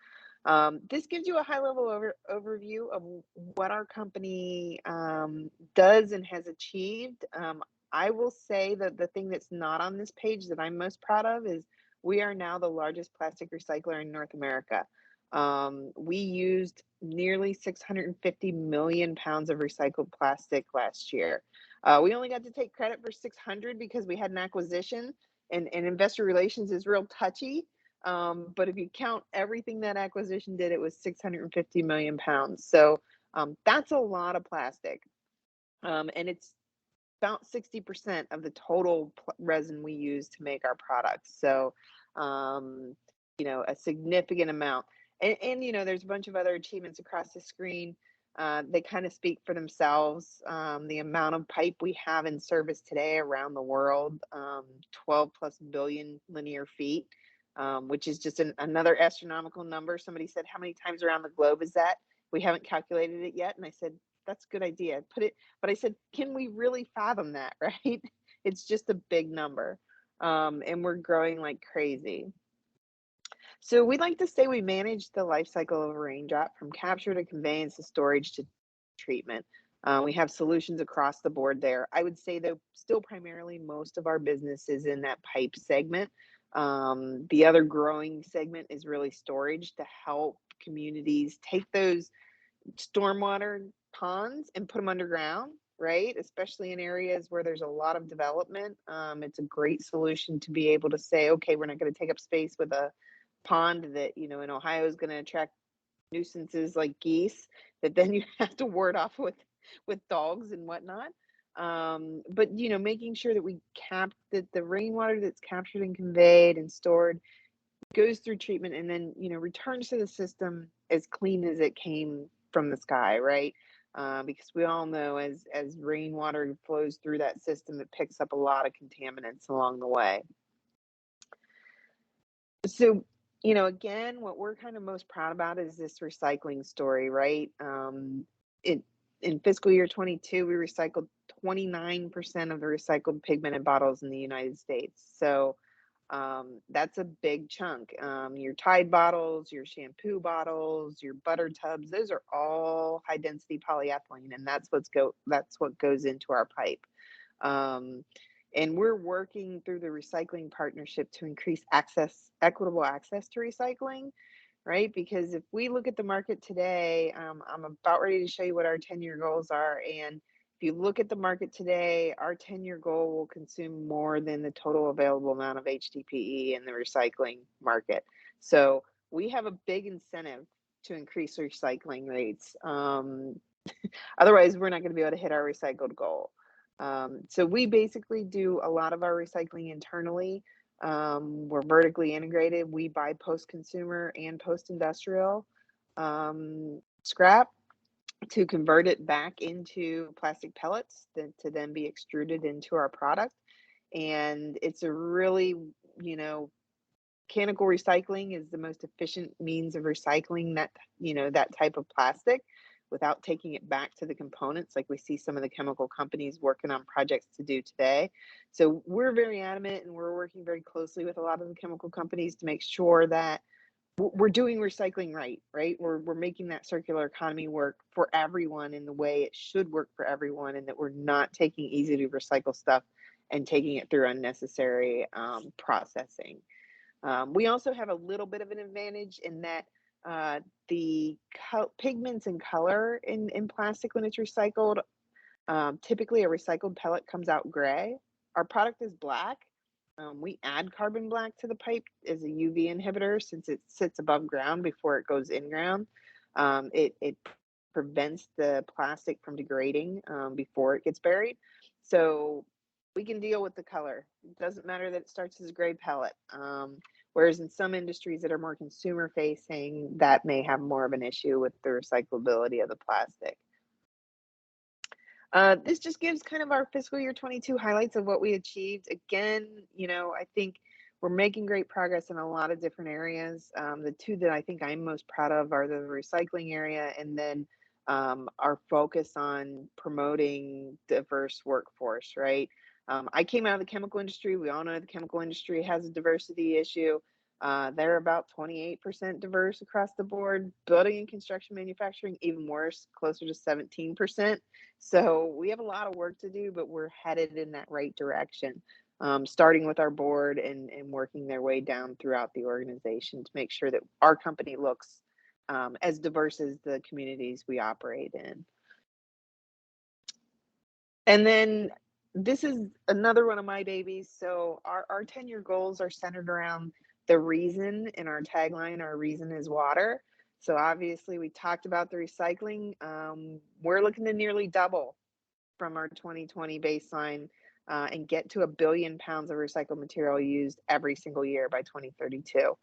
This gives you a high-level overview of what our company does and has achieved. I will say that the thing that's not on this page that I'm most proud of is we are now the largest plastic recycler in North America. We used nearly 650 million pounds of recycled plastic last year. We only got to take credit for 600 because we had an acquisition, and investor relations is real touchy. But if you count everything that acquisition did, it was 650 million pounds. So that's a lot of plastic. And it's about 60% of the total resin we use to make our products. So, a significant amount. And there's a bunch of other achievements across the screen. They kind of speak for themselves. The amount of pipe we have in service today around the world, 12 plus billion linear feet, which is just another astronomical number. Somebody said, how many times around the globe is that? We haven't calculated it yet. And I said, that's a good idea. But I said, can we really fathom that, right? It's just a big number. And we're growing like crazy. So we like to say we manage the life cycle of a raindrop from capture to conveyance to storage to treatment. We have solutions across the board there. I would say though, still primarily most of our business is in that pipe segment. The other growing segment is really storage to help communities take those stormwater ponds and put them underground, right? Especially in areas where there's a lot of development. It's a great solution to be able to say, okay, we're not going to take up space with a pond that, in Ohio is going to attract nuisances like geese that then you have to ward off with dogs and whatnot. But, making sure that we that the rainwater that's captured and conveyed and stored goes through treatment and then, returns to the system as clean as it came from the sky, right? Because we all know as rainwater flows through that system, it picks up a lot of contaminants along the way. So, again, what we're kind of most proud about is this recycling story, right? In fiscal year 22, we recycled 29% of the recycled pigmented bottles in the United States. So that's a big chunk. Your Tide bottles, your shampoo bottles, your butter tubs, those are all high density polyethylene, and that's what goes into our pipe. And we're working through the recycling partnership to increase equitable access to recycling, right? Because if we look at the market today, I'm about ready to show you what our 10-year goals are. And if you look at the market today, our 10-year goal will consume more than the total available amount of HDPE in the recycling market. So we have a big incentive to increase recycling rates. Otherwise, we're not going to be able to hit our recycled goal. So we basically do a lot of our recycling internally. We're vertically integrated. We buy post-consumer and post-industrial scrap to convert it back into plastic pellets to then be extruded into our product. And it's a really, mechanical recycling is the most efficient means of recycling that type of plastic without taking it back to the components like we see some of the chemical companies working on projects to do today. So we're very adamant and we're working very closely with a lot of the chemical companies to make sure that we're doing recycling right? We're making that circular economy work for everyone in the way it should work for everyone, and that we're not taking easy to recycle stuff and taking it through unnecessary processing. We also have a little bit of an advantage in that the pigments and color in plastic when it's recycled, typically a recycled pellet comes out gray. Our product is black. We add carbon black to the pipe as a UV inhibitor since it sits above ground before it goes in ground. It prevents the plastic from degrading before it gets buried. So we can deal with the color. It doesn't matter that it starts as a gray pellet. Whereas in some industries that are more consumer facing, that may have more of an issue with the recyclability of the plastic. This just gives kind of our fiscal year 22 highlights of what we achieved. Again, I think we're making great progress in a lot of different areas. The two that I think I'm most proud of are the recycling area and then our focus on promoting diverse workforce, right? I came out of the chemical industry. We all know the chemical industry has a diversity issue. They're about 28% diverse across the board. Building and construction manufacturing, even worse, closer to 17%. So we have a lot of work to do, but we're headed in that right direction, starting with our board and working their way down throughout the organization to make sure that our company looks as diverse as the communities we operate in. And then this is another one of my babies. So our 10-year goals are centered around the reason in our tagline. Our reason is water. So obviously we talked about the recycling. We're looking to nearly double from our 2020 baseline and get to 1 billion pounds of recycled material used every single year by 2032.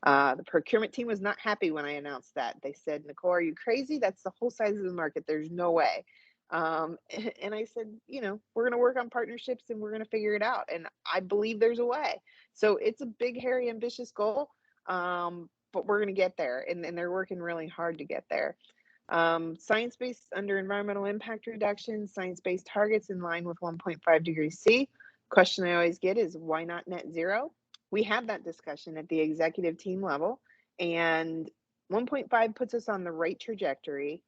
The procurement team was not happy when I announced that. They said, Nicole, are you crazy? That's the whole size of the market. There's no way. And I said, you know, we're going to work on partnerships and we're going to figure it out. And I believe there's a way. So it's a big, hairy, ambitious goal, but we're going to get there. And they're working really hard to get there. Science-based under environmental impact reduction, science-based targets in line with 1.5 degrees C. Question I always get is why not net zero? We had that discussion at the executive team level, and 1.5 puts us on the right trajectory.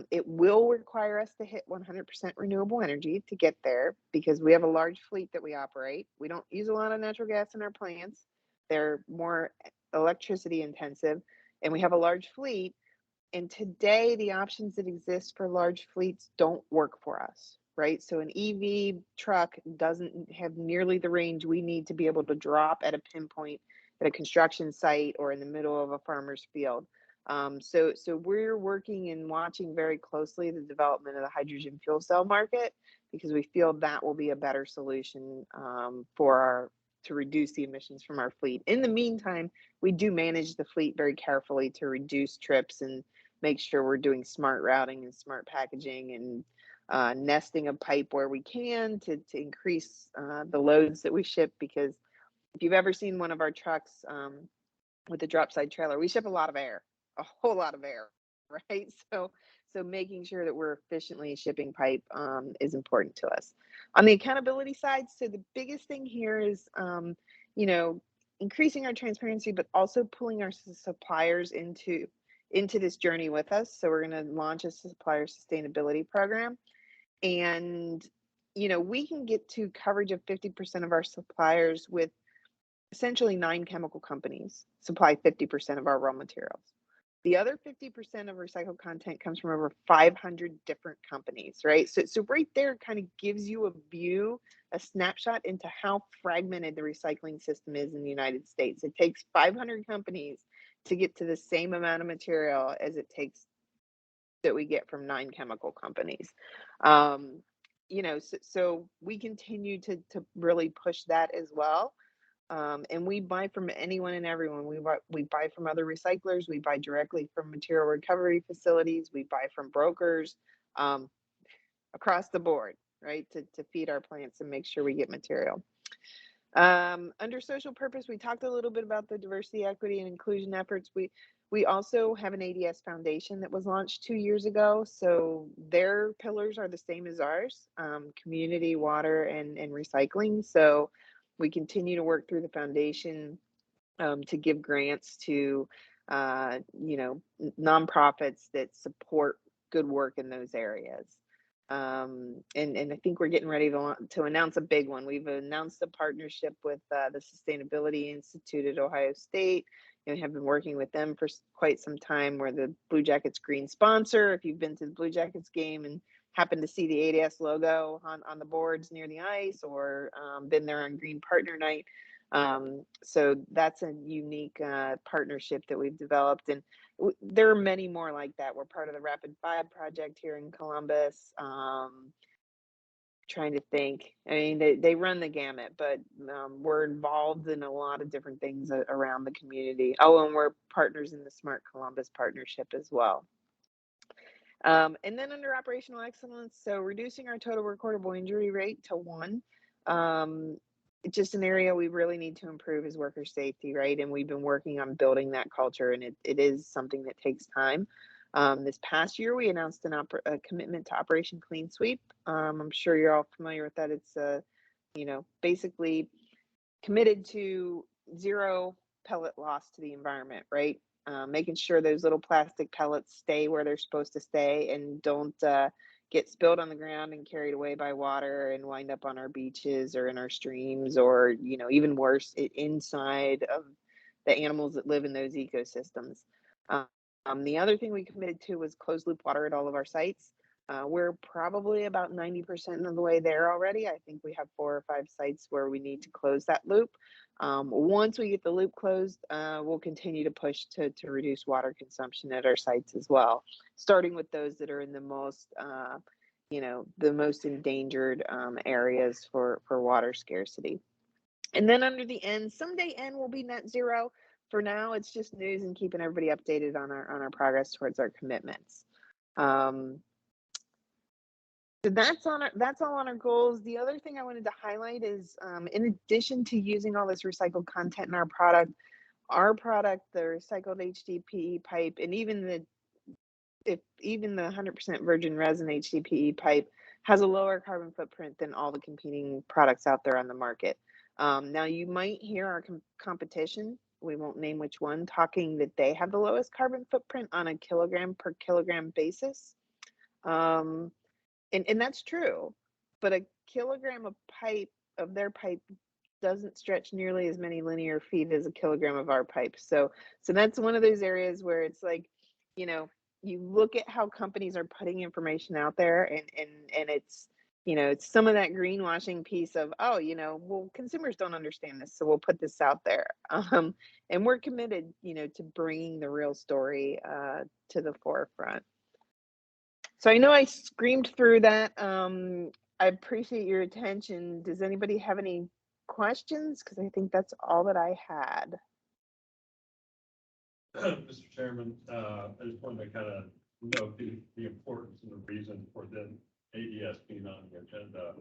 It will require us to hit 100% renewable energy to get there because we have a large fleet that we operate. We don't use a lot of natural gas in our plants. They're more electricity intensive, and we have a large fleet. And today, the options that exist for large fleets don't work for us, right? So an EV truck doesn't have nearly the range we need to be able to drop at a pinpoint at a construction site or in the middle of a farmer's field. So we're working and watching very closely the development of the hydrogen fuel cell market because we feel that will be a better solution to reduce the emissions from our fleet. In the meantime, we do manage the fleet very carefully to reduce trips and make sure we're doing smart routing and smart packaging and nesting of pipe where we can to increase the loads that we ship. Because if you've ever seen one of our trucks with a drop side trailer, we ship a lot of air, a whole lot of air, right? So making sure that we're efficiently shipping pipe is important to us. On the accountability side, so the biggest thing here is, you know, increasing our transparency, but also pulling our suppliers into this journey with us. So we're going to launch a supplier sustainability program. And, you know, we can get to coverage of 50% of our suppliers with essentially 9 chemical companies supply 50% of our raw materials. The other 50% of recycled content comes from over 500 different companies, right? So right there kind of gives you a view, a snapshot into how fragmented the recycling system is in the United States. It takes 500 companies to get to the same amount of material as it takes that we get from 9 chemical companies. You know, so we continue to really push that as well. And we buy from anyone and everyone. We buy from other recyclers. We buy directly from material recovery facilities. We buy from brokers across the board, right, to feed our plants and make sure we get material. Under social purpose, we talked a little bit about the diversity, equity, and inclusion efforts. We also have an ADS Foundation that was launched 2 years ago. So their pillars are the same as ours, community, water, and recycling. So we continue to work through the foundation to give grants to, you know, nonprofits that support good work in those areas. And I think we're getting ready to announce a big one. We've announced a partnership with the Sustainability Institute at Ohio State. And we have been working with them for quite some time. We're the Blue Jackets green sponsor. If you've been to the Blue Jackets game and happen to see the ADS logo on the boards near the ice, or been there on Green Partner Night. So that's a unique partnership that we've developed. And there are many more like that. We're part of the Rapid 5 project here in Columbus. Trying to think. I mean, they run the gamut, but we're involved in a lot of different things around the community. Oh, and we're partners in the Smart Columbus partnership as well. And then under operational excellence, so reducing our total recordable injury rate to 1. Just an area we really need to improve is worker safety, right? And we've been working on building that culture, and it is something that takes time. This past year, we announced a commitment to Operation Clean Sweep. I'm sure you're all familiar with that. It's you know, basically committed to 0 pellet loss to the environment, right? Making sure those little plastic pellets stay where they're supposed to stay and don't get spilled on the ground and carried away by water and wind up on our beaches or in our streams, or, you know, even worse, inside of the animals that live in those ecosystems. The other thing we committed to was closed loop water at all of our sites. We're probably about 90% of the way there already. I think we have 4 or 5 sites where we need to close that loop. Once we get the loop closed, we'll continue to push to reduce water consumption at our sites as well, starting with those that are in the most, the most endangered areas for water scarcity. And then under the N, someday N will be net zero. For now, it's just news and keeping everybody updated on our progress towards our commitments. So that's all on our goals. The other thing I wanted to highlight is, in addition to using all this recycled content in our product, the recycled HDPE pipe, and even the 100% virgin resin HDPE pipe has a lower carbon footprint than all the competing products out there on the market. Now you might hear our competition, we won't name which one, talking that they have the lowest carbon footprint on a kilogram per kilogram basis. And that's true, but a kilogram of their pipe doesn't stretch nearly as many linear feet as a kilogram of our pipe. So that's one of those areas where it's like, you look at how companies are putting information out there, and it's, it's some of that greenwashing piece of, well, consumers don't understand this, so we'll put this out there. And we're committed, to bringing the real story to the forefront. So I know I screamed through that. I appreciate your attention. Does anybody have any questions? Because I think that's all that I had. Mr. Chairman, I just wanted to kind of note the importance and the reason for the ADS being on the agenda.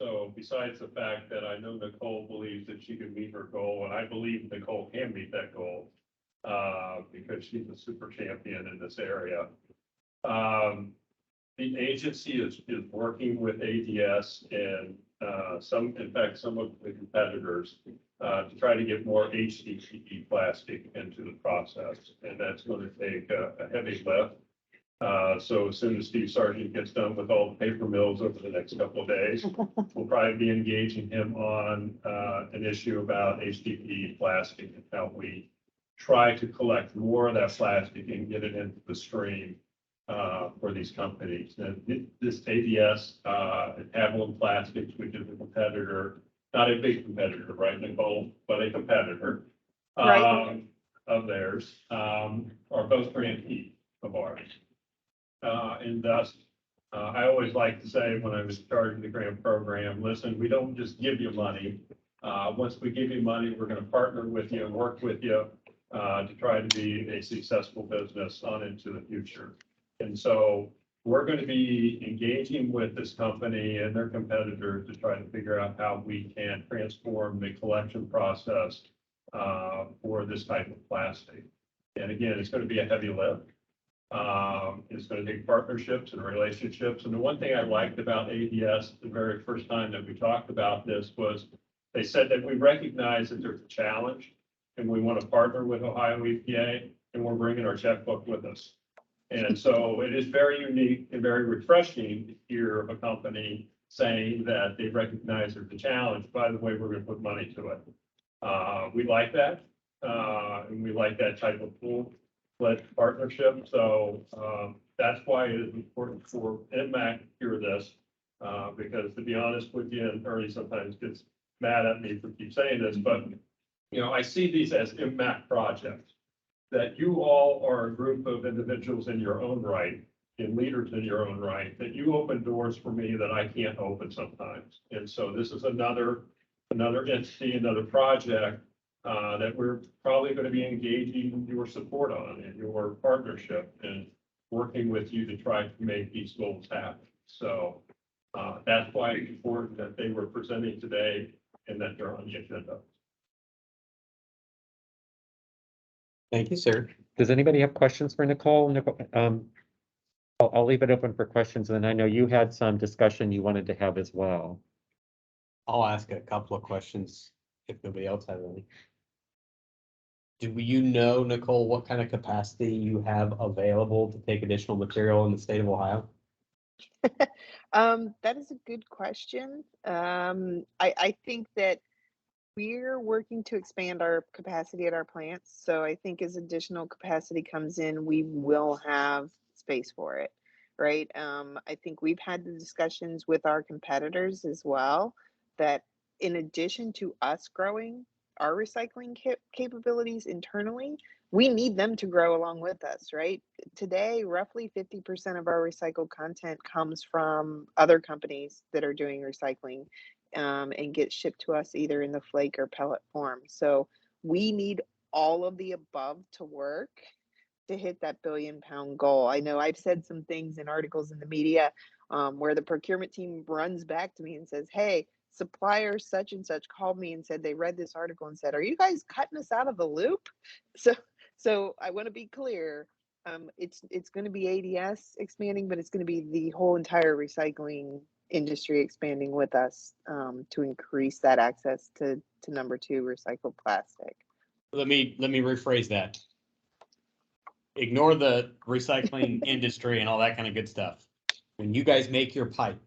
So besides the fact that I know Nicole believes that she can meet her goal, and I believe Nicole can meet that goal because she's a super champion in this area. The agency is working with ADS and some of the competitors to try to get more HDPE plastic into the process, and that's going to take a heavy lift. So as soon as Steve Sargent gets done with all the paper mills over the next couple of days, we'll probably be engaging him on an issue about HDPE plastic and how we try to collect more of that plastic and get it into the stream for these companies. And this ADS, Avalon Plastics, which is a competitor, not a big competitor, right, Nicole, but a competitor Right. Of theirs, are both grantees of ours. And thus, I always like to say when I was starting the grant program, listen, we don't just give you money. Once we give you money, we're going to partner with you and work with you to try to be a successful business on into the future. And so we're going to be engaging with this company and their competitors to try to figure out how we can transform the collection process for this type of plastic. And again, it's going to be a heavy lift. It's going to take partnerships and relationships. And the one thing I liked about ADS the very first time that we talked about this was they said that we recognize that there's a challenge and we want to partner with Ohio EPA, and we're bringing our checkbook with us. And so it is very unique and very refreshing to hear a company saying that they recognize there's a challenge. By the way, we're going to put money to it. We like that. And we like that type of full-fledged partnership. So that's why it is important for NMAC to hear this. Because to be honest with you, and Ernie sometimes gets mad at me for keep saying this, but I see these as NMAC projects. That you all are a group of individuals in your own right and leaders in your own right, that you open doors for me that I can't open sometimes. And so this is another entity, another project that we're probably going to be engaging your support on and your partnership and working with you to try to make these goals happen. So that's why it's important that they were presenting today and that they're on the agenda. Thank you, sir. Does anybody have questions for Nicole? I'll leave it open for questions, and I know you had some discussion you wanted to have as well. I'll ask a couple of questions if nobody else has any. Do you know, Nicole, what kind of capacity you have available to take additional material in the state of Ohio? That is a good question. I think that we're working to expand our capacity at our plants. So I think as additional capacity comes in, we will have space for it, right? I think we've had the discussions with our competitors as well, that in addition to us growing our recycling capabilities internally, we need them to grow along with us, right? Today, roughly 50% of our recycled content comes from other companies that are doing recycling, and get shipped to us either in the flake or pellet form. So we need all of the above to work to hit that billion-pound goal. I know I've said some things in articles in the media, where the procurement team runs back to me and says, "Hey, supplier such and such called me and said they read this article and said, 'Are you guys cutting us out of the loop?'" So, so I want to be clear. It's going to be ADS expanding, but it's going to be the whole entire recycling industry expanding with us, to increase that access to number 2 recycled plastic. Let me rephrase that. Ignore the recycling industry and all that kind of good stuff. When you guys make your pipe,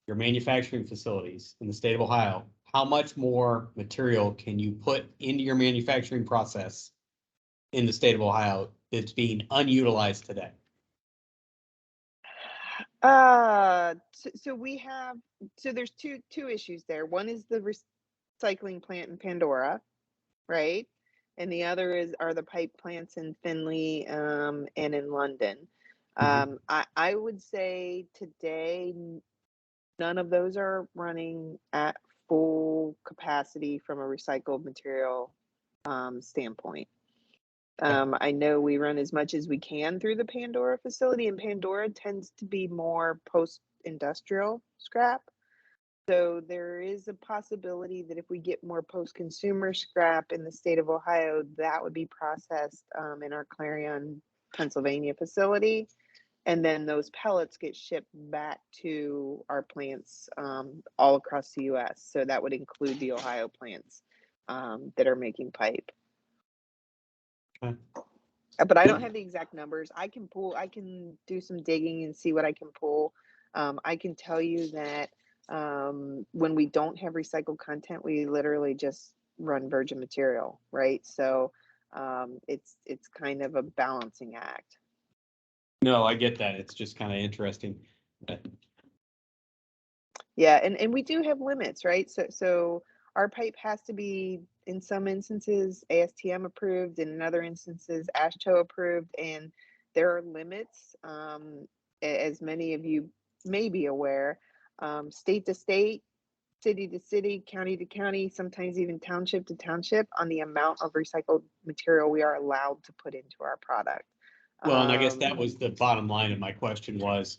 your manufacturing facilities in the state of Ohio, how much more material can you put into your manufacturing process in the state of Ohio that's being unutilized today? So we have, so there's two issues there. One is the recycling plant in Pandora, right? And the other are the pipe plants in Finley, and in London. I would say today, none of those are running at full capacity from a recycled material, standpoint. I know we run as much as we can through the Pandora facility, and Pandora tends to be more post-industrial scrap. So there is a possibility that if we get more post-consumer scrap in the state of Ohio, that would be processed, in our Clarion, Pennsylvania facility. And then those pellets get shipped back to our plants, all across the US. So that would include the Ohio plants, that are making pipe. Okay. But I don't have the exact numbers. I can do some digging and see what I can pull. I can tell you that, when we don't have recycled content, we literally just run virgin material, right? So, it's kind of a balancing act. No, I get that. It's just kind of interesting. Yeah, and we do have limits, right? So our pipe has to be, in some instances, ASTM approved, and in other instances, AASHTO approved, and there are limits, as many of you may be aware, state to state, city to city, county to county, sometimes even township to township, on the amount of recycled material we are allowed to put into our product. Well, and I guess that was the bottom line of my question was,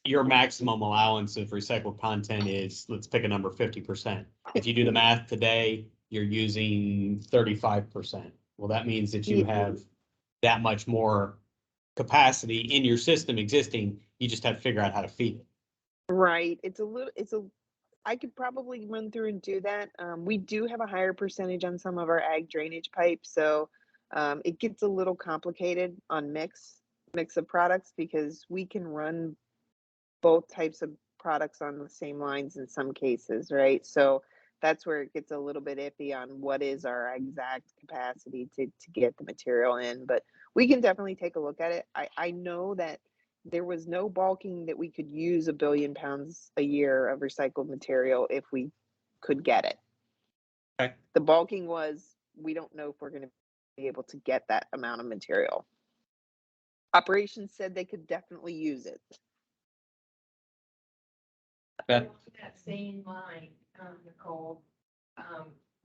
your maximum allowance of recycled content is, let's pick a number, 50%. If you do the math today, you're using 35%. Well, that means that you have that much more capacity in your system existing. You just have to figure out how to feed it. Right. I could probably run through and do that. We do have a higher percentage on some of our ag drainage pipes, so it gets a little complicated on mix of products, because we can run both types of products on the same lines in some cases, right? So that's where it gets a little bit iffy on what is our exact capacity to get the material in, but we can definitely take a look at it. I know that there was no bulking that we could use 1 billion pounds a year of recycled material if we could get it. Okay. The bulking was, we don't know if we're going to be able to get that amount of material. Operations said they could definitely use it. Beth? Along that same line, Nicole,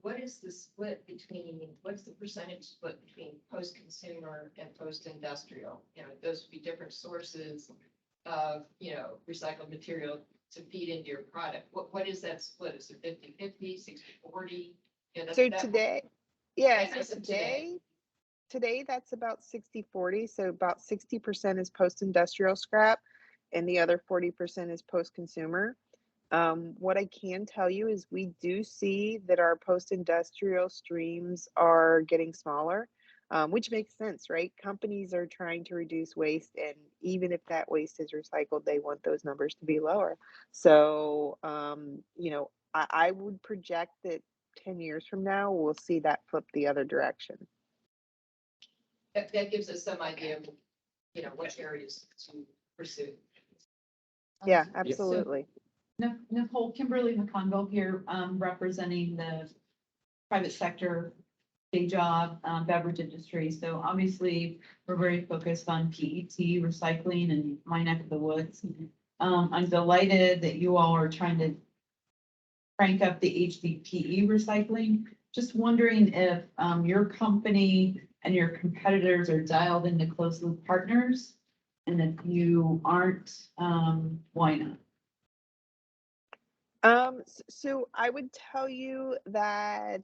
what is the split between, what's the percentage split between post-consumer and post-industrial? You know, those would be different sources of, recycled material to feed into your product. What is that split? Is it 50-50, 60-40? So today, yeah, As so of today. today that's about 60-40. So about 60% is post-industrial scrap and the other 40% is post-consumer. What I can tell you is we do see that our post-industrial streams are getting smaller, which makes sense, right? Companies are trying to reduce waste, and even if that waste is recycled, they want those numbers to be lower. So, I would project that 10 years from now, we'll see that flip the other direction. That gives us some idea of, you know, which areas to pursue. Yeah, So- absolutely. Nicole, Kimberly McConville here, representing the private sector, day job, beverage industry. So obviously, we're very focused on PET recycling in my neck of the woods. I'm delighted that you all are trying to crank up the HDPE recycling. Just wondering if, your company and your competitors are dialed into closed loop partners? And if you aren't, why not? So I would tell you that,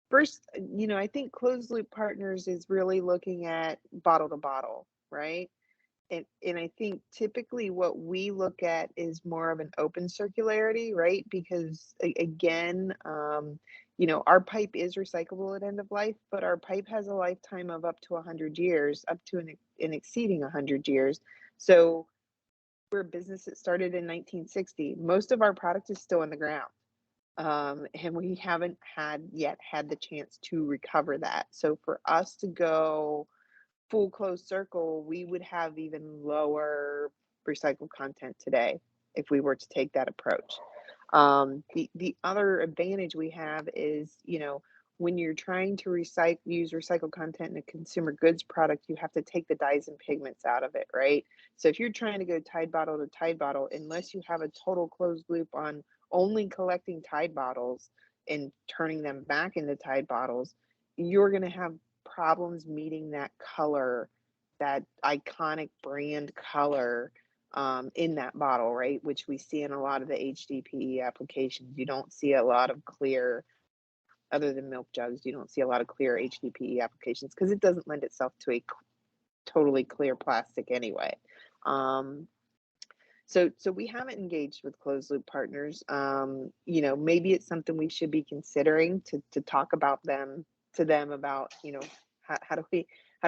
first, you know, I think closed loop partners is really looking at bottle to bottle, right? And I think typically what we look at is more of an open circularity, right? Because again, you know, our pipe is recyclable at end of life, but our pipe has a lifetime of up to 100 years, up to an exceeding 100 years. So we're a business that started in 1960. Most of our product is still in the ground. And we haven't yet had the chance to recover that. So for us to go full closed circle, we would have even lower recycled content today if we were to take that approach. The other advantage we have is, you know, when you're trying to use recycled content in a consumer goods product, you have to take the dyes and pigments out of it, right? So if you're trying to go Tide bottle to Tide bottle, unless you have a total closed loop on only collecting Tide bottles and turning them back into Tide bottles, you're going to have problems meeting that color, that iconic brand color in that bottle, right? Which we see in a lot of the HDPE applications. You don't see a lot of clear, other than milk jugs, you don't see a lot of clear HDPE applications because it doesn't lend itself to a totally clear plastic anyway. So we haven't engaged with closed loop partners. You know, maybe it's something we should be considering to talk about to them about, you know, how do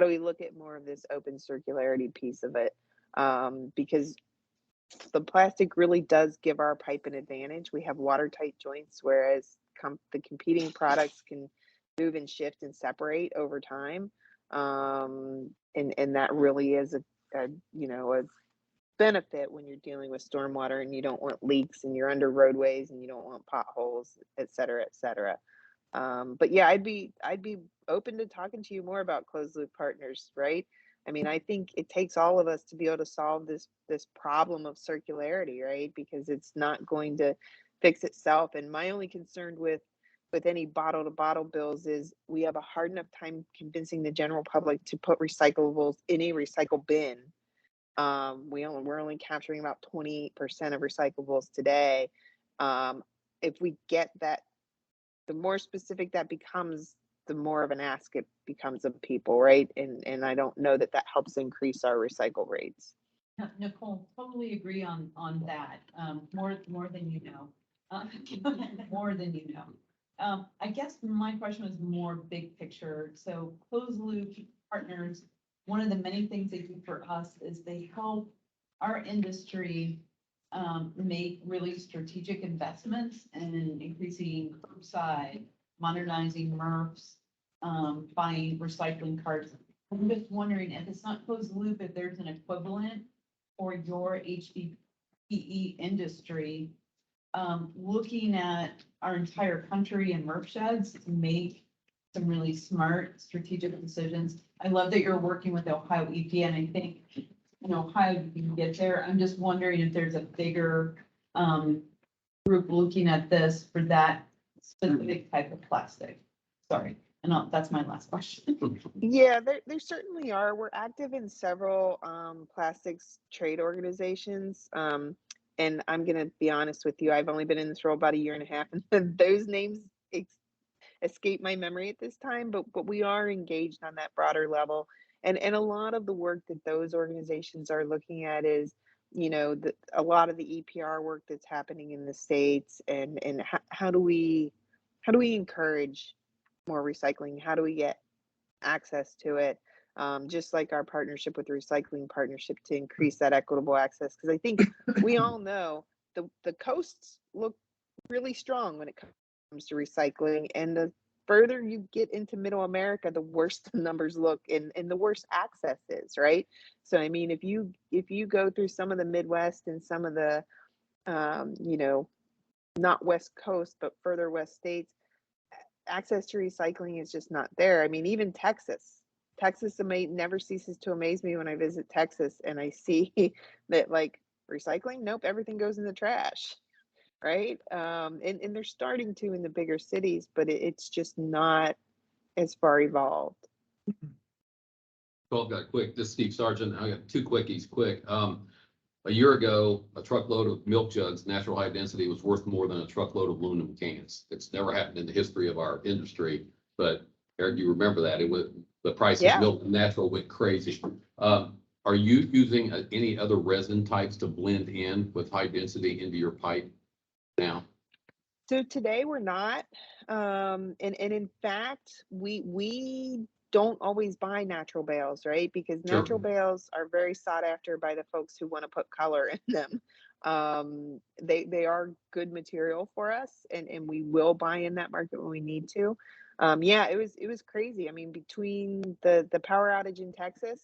we look at more of this open circularity piece of it? Because the plastic really does give our pipe an advantage. We have watertight joints, whereas the competing products can move and shift and separate over time. And that really is a you know, a benefit when you're dealing with stormwater and you don't want leaks and you're under roadways and you don't want potholes, et cetera, et cetera. But yeah, I'd be open to talking to you more about closed loop partners, right? I mean, I think it takes all of us to be able to solve this problem of circularity, right? Because it's not going to fix itself. And my only concern with any bottle to bottle bills is we have a hard enough time convincing the general public to put recyclables in a recycle bin. We're only capturing about 28% of recyclables today. If we get that, the more specific that becomes, the more of an ask it becomes of people, right? And I don't know that helps increase our recycle rates. Nicole, totally agree on that, more than you know. More than you know. I guess my question was more big picture. So closed loop partners, one of the many things they do for us is they help our industry make really strategic investments in increasing curbside, modernizing MRFs, buying recycling carts. I'm just wondering if it's not closed loop, if there's an equivalent for your HDPE industry, looking at our entire country and MRF sheds to make some really smart strategic decisions. I love that you're working with Ohio EPA, and I think in Ohio you can get there. I'm just wondering if there's a bigger group looking at this for that specific type of plastic. Sorry, and that's my last question. Yeah, there certainly are. We're active in several plastics trade organizations. And I'm going to be honest with you, I've only been in this role about a year and a half, and those names escape my memory at this time, but we are engaged on that broader level. And a lot of the work that those organizations are looking at is, you know, a lot of the EPR work that's happening in the States, and how do we encourage more recycling? How do we get access to it? Just like our partnership with the Recycling Partnership to increase that equitable access. Because I think we all know the coasts look really strong when it comes to recycling. And the further you get into middle America, the worse the numbers look and the worse access is, right? So I mean, if you go through some of the Midwest and some of the you know, not West Coast, but further west states, access to recycling is just not there. I mean, even Texas never ceases to amaze me when I visit Texas and I see that like recycling, nope, everything goes in the trash, right? And they're starting to in the bigger cities, but it's just not as far evolved. Well, I've got quick, this is Steve Sargent. I got two quickies, quick. A year ago, a truckload of milk jugs, natural high density, was worth more than a truckload of aluminum cans. It's never happened in the history of our industry, but Eric, you remember that. It was, the price of milk natural went crazy. Are you using any other resin types to blend in with high density into your pipe now? So today we're not, and in fact, we don't always buy natural bales, right? Because Sure. natural bales are very sought after by the folks who want to put color in them. They are good material for us, and we will buy in that market when we need to. Yeah, it was crazy. I mean, between the power outage in Texas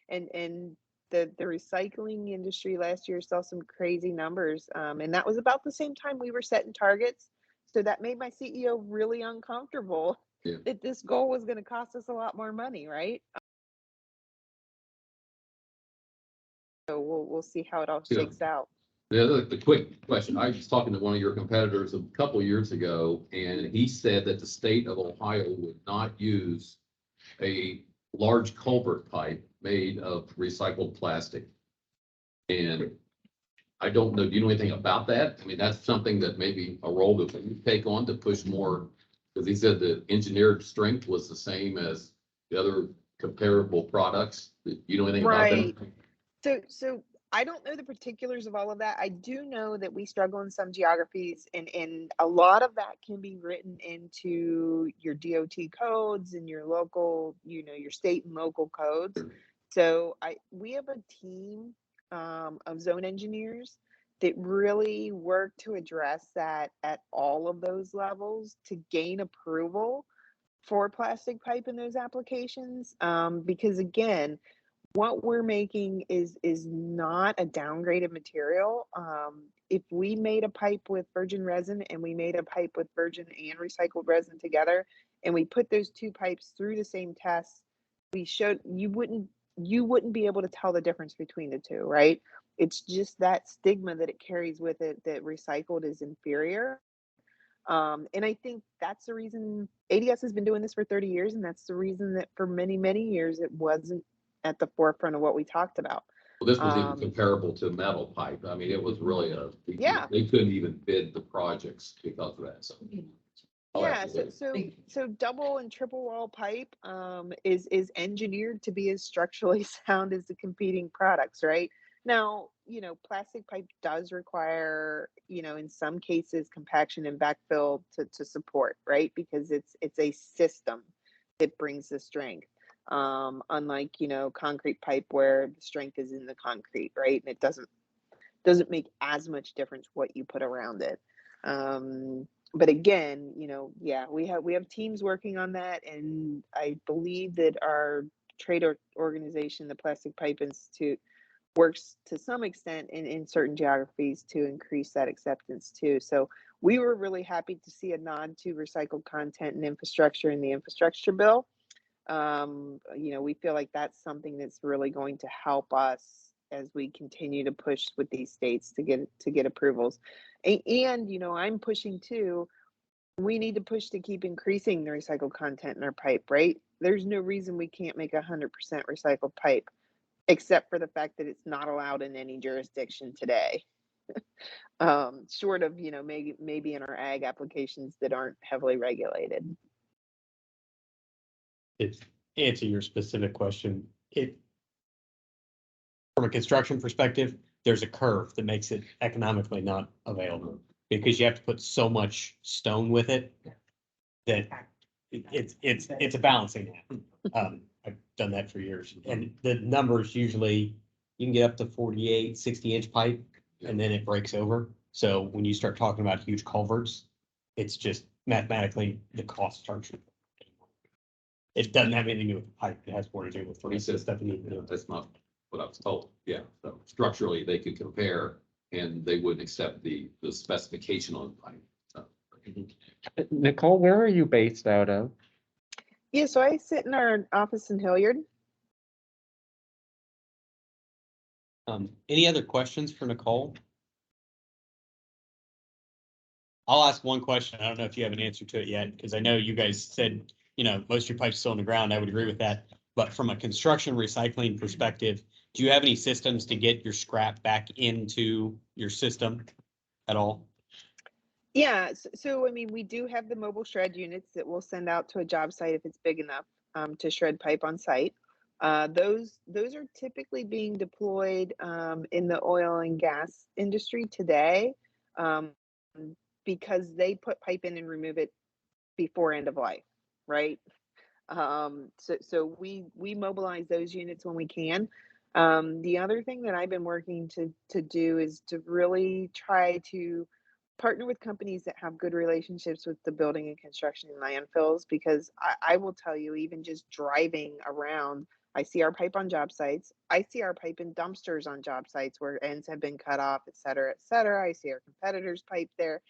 and the recycling industry last year saw some crazy numbers. And that was about the same time we were setting targets. So that made my CEO really uncomfortable that this goal was going to cost us a lot more money, right? So we'll see how it all shakes out. The quick question, I was talking to one of your competitors a couple of years ago, and he said that the state of Ohio would not use a large culvert pipe made of recycled plastic. And I don't know, do you know anything about that? I mean, that's something that maybe a role that you take on to push more, because he said the engineered strength was the same as the other comparable products. Do you know anything about that? So I don't know the particulars of all of that. I do know that we struggle in some geographies, and a lot of that can be written into your DOT codes and your local, you know, your state and local codes. So we have a team of zone engineers that really work to address that at all of those levels to gain approval for plastic pipe in those applications. Because again, what we're making is not a downgraded material. If we made a pipe with virgin resin and we made a pipe with virgin and recycled resin together, and we put those two pipes through the same test, we showed you wouldn't be able to tell the difference between the two, right? It's just that stigma that it carries with it that recycled is inferior. And I think that's the reason ADS has been doing this for 30 years, and that's the reason that for many, many years it wasn't at the forefront of what we talked about. Well, this was even comparable to metal pipe. I mean, it was really they couldn't even bid the projects because of that. So. Yeah, so double and triple wall pipe is engineered to be as structurally sound as the competing products, right? Now, you know, plastic pipe does require, you know, in some cases compaction and backfill to support, right? Because it's a system that brings the strength. Unlike, you know, concrete pipe where the strength is in the concrete, right? And it doesn't make as much difference what you put around it. But again, you know, yeah, we have teams working on that, and I believe that our trade organization, the Plastic Pipe Institute, works to some extent in certain geographies to increase that acceptance too. So we were really happy to see a nod to recycled content and infrastructure in the infrastructure bill. You know, we feel like that's something that's really going to help us as we continue to push with these states to get approvals. And you know, I'm pushing too. We need to push to keep increasing the recycled content in our pipe, right? There's no reason we can't make 100% recycled pipe, except for the fact that it's not allowed in any jurisdiction today. Short of, you know, maybe in our ag applications that aren't heavily regulated. To answer your specific question, from a construction perspective, there's a curve that makes it economically not available because you have to put so much stone with it that it's a balancing act. I've done that for years, and the numbers usually you can get up to 48, 60 inch pipe, and then it breaks over. So when you start talking about huge culverts, it's just mathematically the costs are cheaper. It doesn't have anything to do with the pipe. It has more to do with the rest of the stuff you need to do. That's not what I was told. Yeah, so structurally, they could compare and they wouldn't accept the specification on the pipe. So, Nicole, where are you based out of? Yeah, so I sit in our office in Hilliard. Any other questions for Nicole? I'll ask one question. I don't know if you have an answer to it yet, because I know you guys said, you know, most of your pipe's still in the ground. I would agree with that. But from a construction recycling perspective, do you have any systems to get your scrap back into your system at all? Yeah, so I mean, we do have the mobile shred units that we'll send out to a job site if it's big enough to shred pipe on site. Those are typically being deployed in the oil and gas industry today because they put pipe in and remove it before end of life, right? So we mobilize those units when we can. The other thing that I've been working to do is to really try to partner with companies that have good relationships with the building and construction and landfills, because I will tell you, even just driving around, I see our pipe on job sites. I see our pipe in dumpsters on job sites where ends have been cut off, et cetera, et cetera. I see our competitors' pipe there.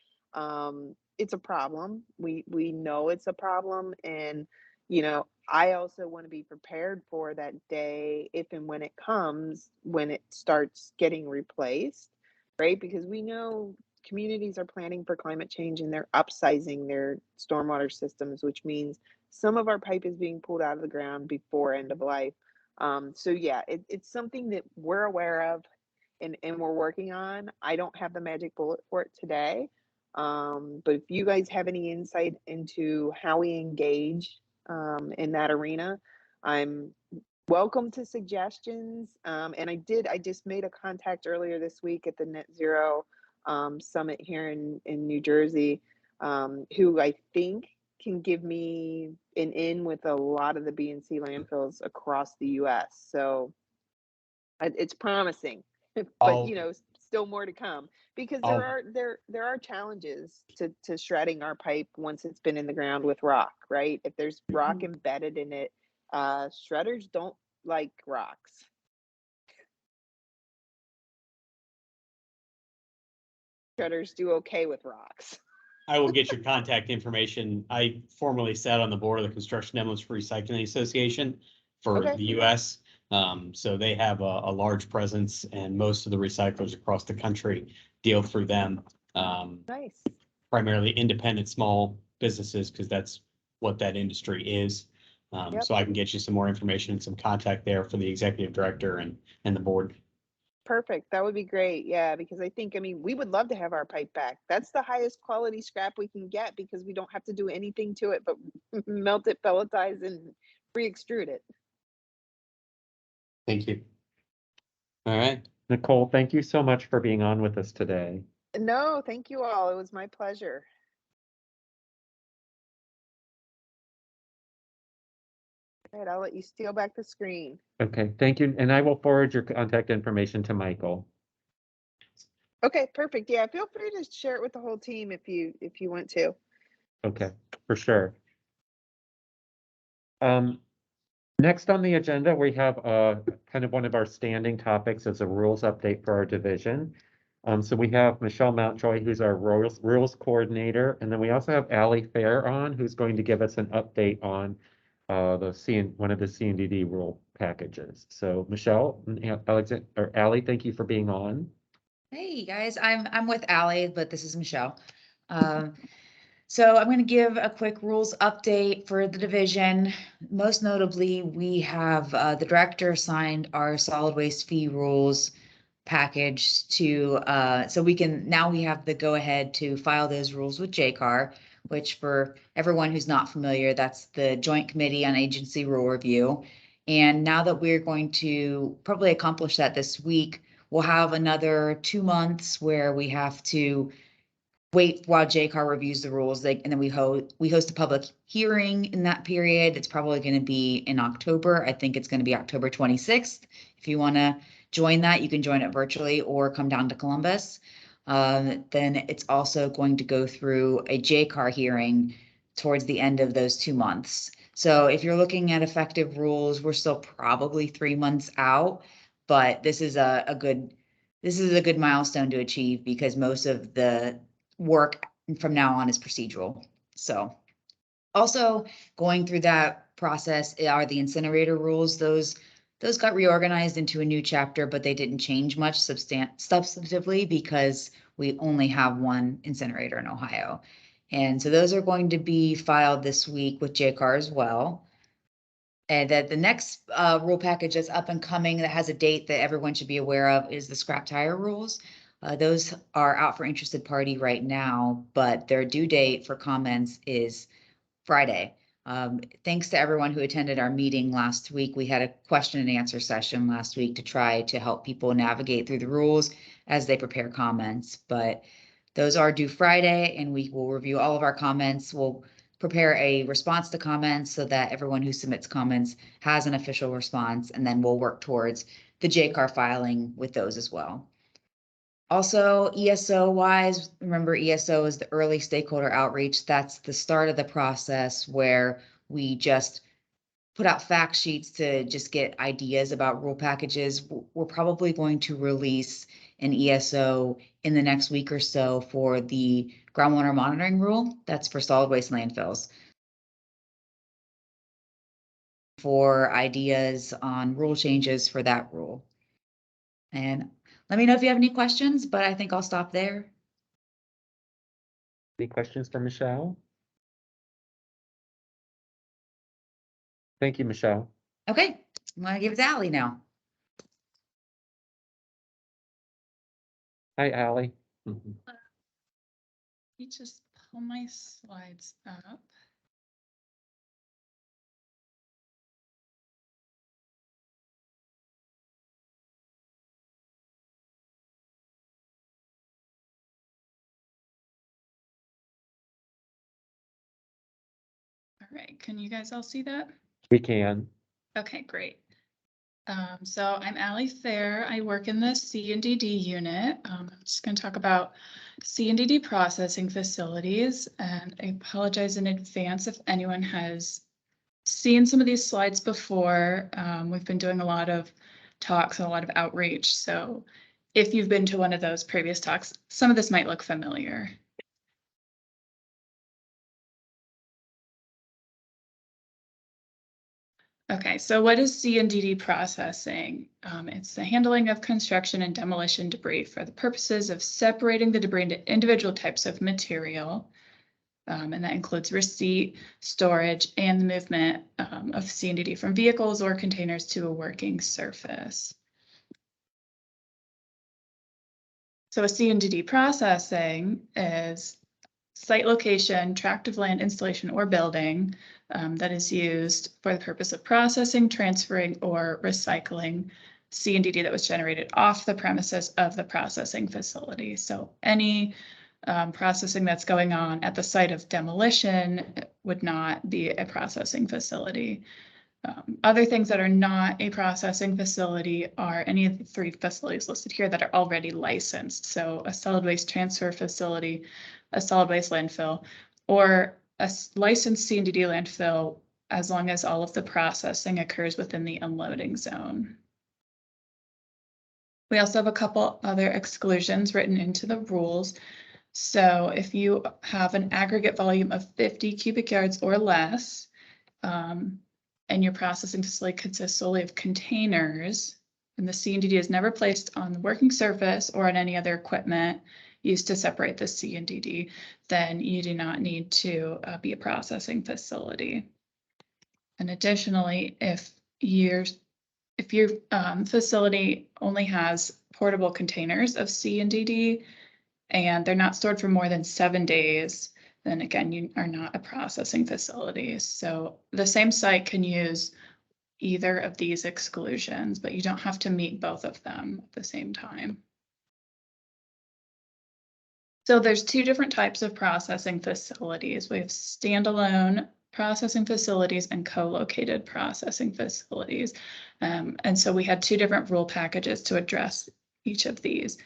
It's a problem. We know it's a problem. And, you know, I also want to be prepared for that day if and when it comes, when it starts getting replaced, right? Because we know communities are planning for climate change and they're upsizing their stormwater systems, which means some of our pipe is being pulled out of the ground before end of life. So yeah, it's something that we're aware of and we're working on. I don't have the magic bullet for it today. But if you guys have any insight into how we engage in that arena, I'm welcome to suggestions. And I just made a contact earlier this week at the Net Zero Summit here in New Jersey, who I think can give me an in with a lot of the B&C landfills across the US. So it's promising, but you know, still more to come, because there are challenges to shredding our pipe once it's been in the ground with rock, right? If there's rock embedded in it, shredders don't like rocks. Shredders do okay with rocks. I will get your contact information. I formerly sat on the board of the Construction Demolition Recycling Association for the US. So they have a large presence, and most of the recyclers across the country deal through them. Nice. Primarily independent small businesses, because that's what that industry is. So I can get you some more information and some contact there for the executive director and the board. Perfect. That would be great. Yeah, because I think, I mean, we would love to have our pipe back. That's the highest quality scrap we can get because we don't have to do anything to it but melt it, pelletize, and re-extrude it. Thank you. All right. Nicole, thank you so much for being on with us today. No, thank you all. It was my pleasure. All right, I'll let you steal back the screen. Okay, thank you. And I will forward your contact information to Michael. Okay, perfect. Yeah, feel free to share it with the whole team if you want to. Okay, for sure. Next on the agenda, we have kind of one of our standing topics as a rules update for our division. So we have Michelle Mountjoy, who's our rules coordinator, and then we also have Allie Fair on, who's going to give us an update on one of the CNDD rule packages. So Michelle, Alexander, or Allie, thank you for being on. Hey guys, I'm with Allie, but this is Michelle. So I'm going to give a quick rules update for the division. Most notably, we have the director signed our solid waste fee rules package to so we have the go ahead to file those rules with JCAR, which for everyone who's not familiar, that's the Joint Committee on Agency Rule Review. And now that we're going to probably accomplish that this week, we'll have another 2 months where we have to wait while JCAR reviews the rules. And then we host a public hearing in that period. It's probably going to be in October. I think it's going to be October 26th. If you want to join that, you can join it virtually or come down to Columbus. then it's also going to go through a JCAR hearing towards the end of those 2 months. So if you're looking at effective rules, we're still probably 3 months out, but this is a good milestone to achieve because most of the work from now on is procedural. So also going through that process are the incinerator rules. Those got reorganized into a new chapter, but they didn't change much substantively because we only have one incinerator in Ohio. And so those are going to be filed this week with JCAR as well. And that the next rule package that's up and coming that has a date that everyone should be aware of is the scrap tire rules. Those are out for interested party right now, but their due date for comments is Friday. Thanks to everyone who attended our meeting last week. We had a question and answer session last week to try to help people navigate through the rules as they prepare comments, but those are due Friday and we will review all of our comments. We'll prepare a response to comments so that everyone who submits comments has an official response, and then we'll work towards the JCAR filing with those as well. Also, ESO wise, remember ESO is the early stakeholder outreach. That's the start of the process where we just put out fact sheets to just get ideas about rule packages. We're probably going to release an ESO in the next week or so for the groundwater monitoring rule. That's for solid waste landfills. For ideas on rule changes for that rule. And let me know if you have any questions, but I think I'll stop there. Any questions for Michelle? Thank you, Michelle. Okay, I'm gonna give it to Ally now. Hi, Ally. Let me just pull my slides up. All right, can you guys all see that? We can. Okay, great. So I'm Ally Fair. I work in the C&DD unit. I'm just going to talk about C&DD processing facilities, and I apologize in advance if anyone has seen some of these slides before. We've been doing a lot of talks and a lot of outreach. So if you've been to one of those previous talks, some of this might look familiar. Okay, so what is C&DD processing? It's the handling of construction and demolition debris for the purposes of separating the debris into individual types of material. And that includes receipt, storage, and the movement of C&DD from vehicles or containers to a working surface. So a C&DD processing is site location, tract of land, installation, or building that is used for the purpose of processing, transferring, or recycling C&DD that was generated off the premises of the processing facility. So any processing that's going on at the site of demolition would not be a processing facility. Other things that are not a processing facility are any of the 3 facilities listed here that are already licensed. So a solid waste transfer facility, a solid waste landfill, or a licensed C&DD landfill, as long as all of the processing occurs within the unloading zone. We also have a couple other exclusions written into the rules. So if you have an aggregate volume of 50 cubic yards or less, and your processing facility consists solely of containers, and the C&DD is never placed on the working surface or on any other equipment used to separate the C&DD, then you do not need to be a processing facility. And additionally, if your facility only has portable containers of C&DD and they're not stored for more than 7 days, then again, you are not a processing facility. So the same site can use either of these exclusions, but you don't have to meet both of them at the same time. So there's 2 different types of processing facilities. We have standalone processing facilities and co-located processing facilities. And so we had 2 different rule packages to address each of these.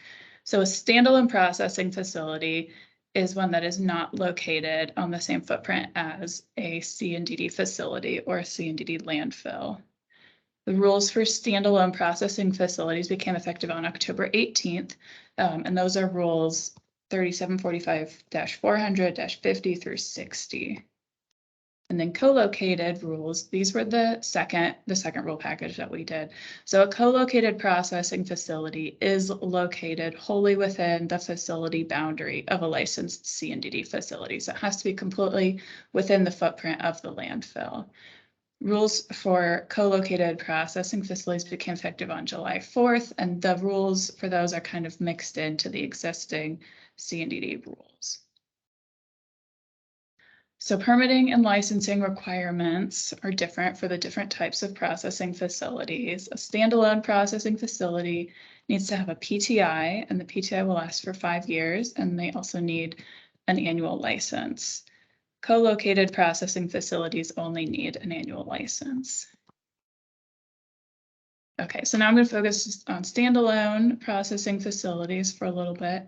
So a standalone processing facility is one that is not located on the same footprint as a C&DD facility or a C&DD landfill. The rules for standalone processing facilities became effective on October 18th, and those are rules 3745-400-50 through 60. And then co-located rules, these were the second rule package that we did. So a co-located processing facility is located wholly within the facility boundary of a licensed C&DD facility. So it has to be completely within the footprint of the landfill. Rules for co-located processing facilities became effective on July 4th, and the rules for those are kind of mixed into the existing C&DD rules. So permitting and licensing requirements are different for the different types of processing facilities. A standalone processing facility needs to have a PTI, and the PTI will last for 5 years, and they also need an annual license. Co-located processing facilities only need an annual license. Okay, so now I'm going to focus on standalone processing facilities for a little bit.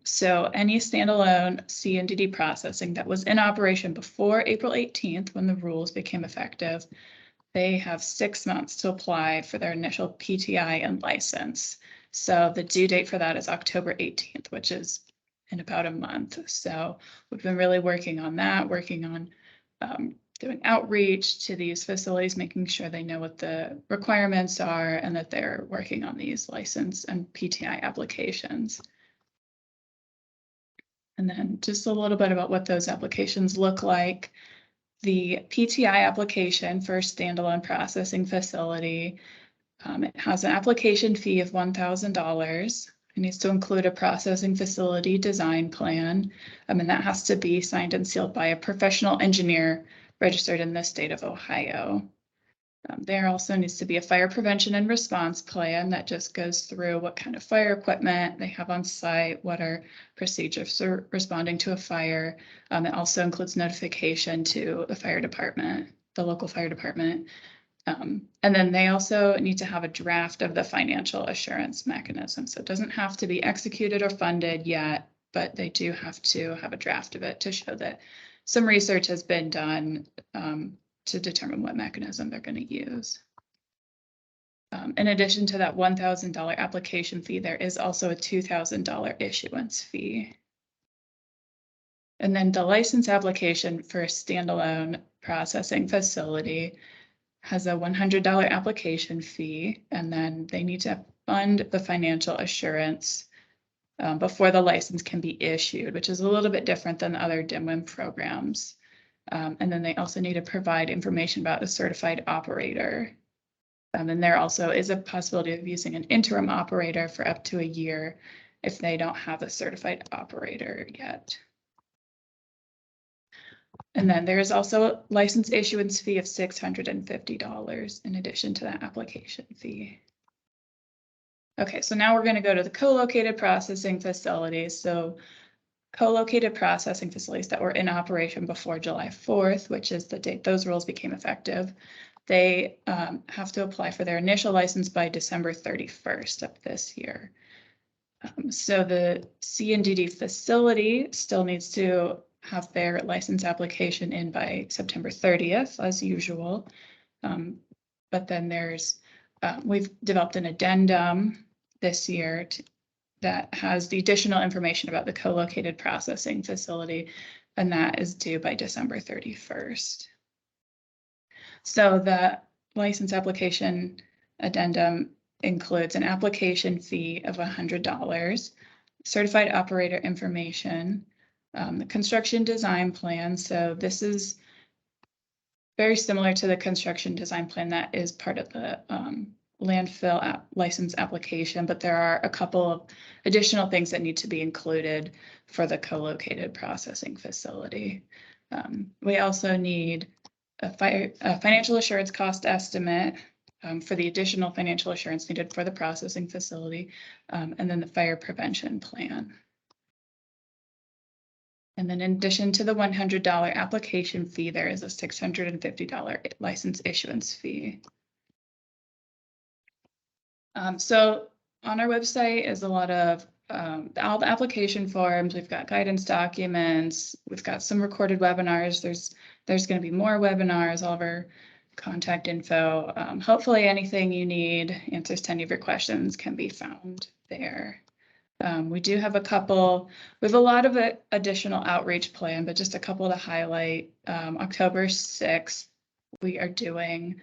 So any standalone C&DD processing that was in operation before April 18th, when the rules became effective, they have 6 months to apply for their initial PTI and license. So the due date for that is October 18th, which is in about a month. So we've been really working on that, working on doing outreach to these facilities, making sure they know what the requirements are and that they're working on these license and PTI applications. And then just a little bit about what those applications look like. The PTI application for a standalone processing facility, it has an application fee of $1,000. It needs to include a processing facility design plan, and that has to be signed and sealed by a professional engineer registered in the state of Ohio. There also needs to be a fire prevention and response plan that just goes through what kind of fire equipment they have on site, what are procedures for responding to a fire. It also includes notification to the fire department, the local fire department. And then they also need to have a draft of the financial assurance mechanism. So it doesn't have to be executed or funded yet, but they do have to have a draft of it to show that some research has been done to determine what mechanism they're going to use. In addition to that $1,000 application fee, there is also a $2,000 issuance fee. And then the license application for a standalone processing facility has a $100 application fee, and then they need to fund the financial assurance before the license can be issued, which is a little bit different than other DMWIM programs. And then they also need to provide information about a certified operator. And there also is a possibility of using an interim operator for up to a year if they don't have a certified operator yet. And then there is also a license issuance fee of $650 in addition to that application fee. Okay, so now we're going to go to the co-located processing facilities. So co-located processing facilities that were in operation before July 4th, which is the date those rules became effective, they have to apply for their initial license by December 31st of this year. So the C&DD facility still needs to have their license application in by September 30th, as usual. But then we've developed an addendum this year that has the additional information about the co-located processing facility, and that is due by December 31st. So the license application addendum includes an application fee of $100, certified operator information, the construction design plan. So this is very similar to the construction design plan that is part of the landfill license application, but there are a couple of additional things that need to be included for the co-located processing facility. We also need a financial assurance cost estimate for the additional financial assurance needed for the processing facility, and then the fire prevention plan. And then in addition to the $100 application fee, there is a $650 license issuance fee. So on our website is a lot of all the application forms. We've got guidance documents. We've got some recorded webinars. There's going to be more webinars, all of our contact info. Hopefully anything you need, answers to any of your questions can be found there. We do have we have a lot of additional outreach plan, but just a couple to highlight. October 6th, we are doing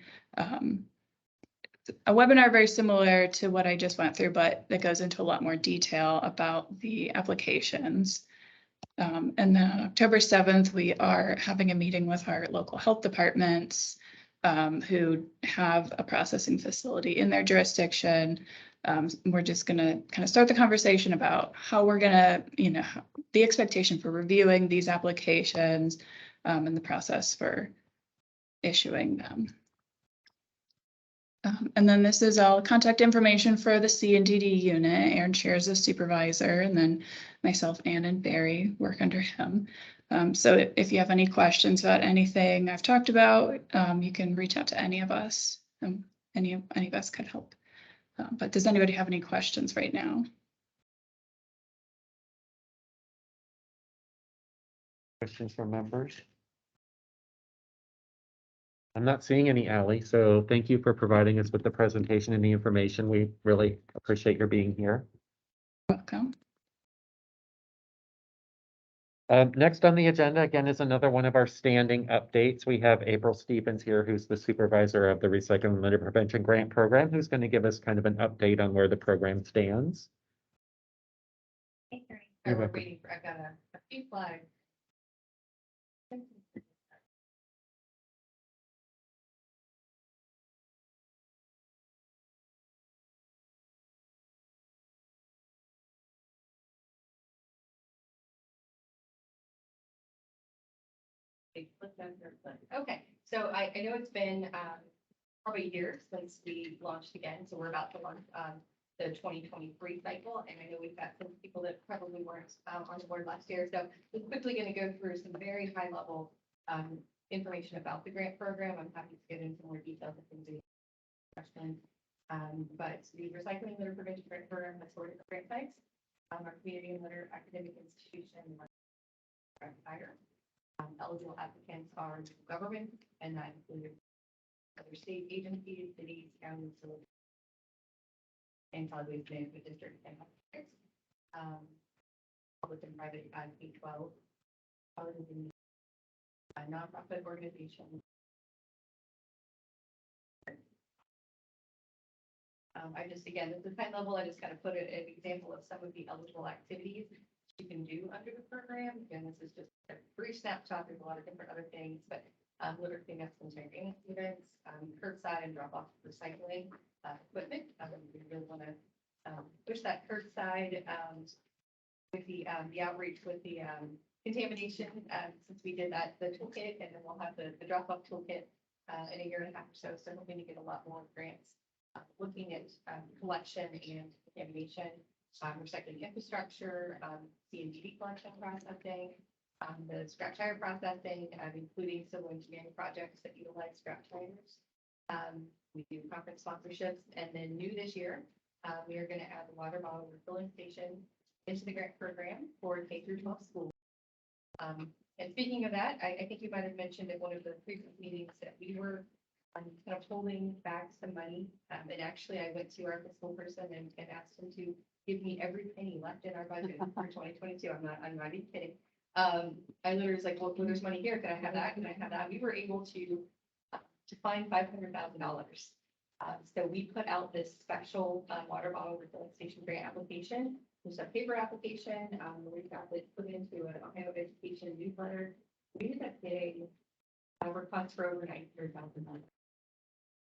a webinar very similar to what I just went through, but that goes into a lot more detail about the applications. And then on October 7th, we are having a meeting with our local health departments who have a processing facility in their jurisdiction. We're just going to kind of start the conversation about how we're going to, the expectation for reviewing these applications and the process for issuing them. And then this is all contact information for the C&DD unit. Aaron shares as supervisor, and then myself, Ann, and Barry work under him. So if you have any questions about anything I've talked about, you can reach out to any of us. Any of us could help. But does anybody have any questions right now? Questions from members? I'm not seeing any, Ally, so thank you for providing us with the presentation and the information. We really appreciate your being here. Welcome. Next on the agenda, again, is another one of our standing updates. We have April Stevens here, who's the supervisor of the Recycling and Litter Prevention Grant Program, who's going to give us kind of an update on where the program stands. Hey, Karen. You're We're welcome. waiting for, I've got a few flags. Okay, so I know it's been probably a year since we launched again, so we're about to launch the 2023 cycle, and I know we've got some people that probably weren't on the board last year, so we're quickly going to go through some very high level information about the grant program. I'm happy to get into more details if there's any questions. But the Recycling and Litter Prevention Grant Program has 4 different grant types. Our community and litter academic institution, higher. Eligible applicants are government, and that includes other state agencies, cities, counties, and solid waste management districts and public and private K-12, nonprofit organizations. I just, again, this is high level. I just kind of put an example of some of the eligible activities you can do under the program. Again, this is just a brief snapshot. There's a lot of different other things, but litter cleanup, sanitary students, curbside and drop off recycling equipment. We really want to push that curbside with the outreach with the contamination, since we did that, the toolkit, and then we'll have the drop off toolkit in a year and a half or so. So hoping to get a lot more grants looking at collection and contamination. Recycling infrastructure, C&D collection processing, the scrap tire processing, including civil engineering projects that utilize scrap tires. We do conference sponsorships, and then new this year, we are going to add the water bottle refilling station into the grant program for K-12 schools. And speaking of that, I think you might have mentioned at one of the previous meetings that we were kind of holding back some money. And actually, I went to our fiscal person and asked him to give me every penny left in our budget for 2022. I'm not even kidding. I literally was like, well, there's money here. Can I have that? Can I have that? We were able to find $500,000. So we put out this special water bottle refilling station grant application. There's a paper application. We got it put into an Ohio Education newsletter. We ended up getting a request for over $900,000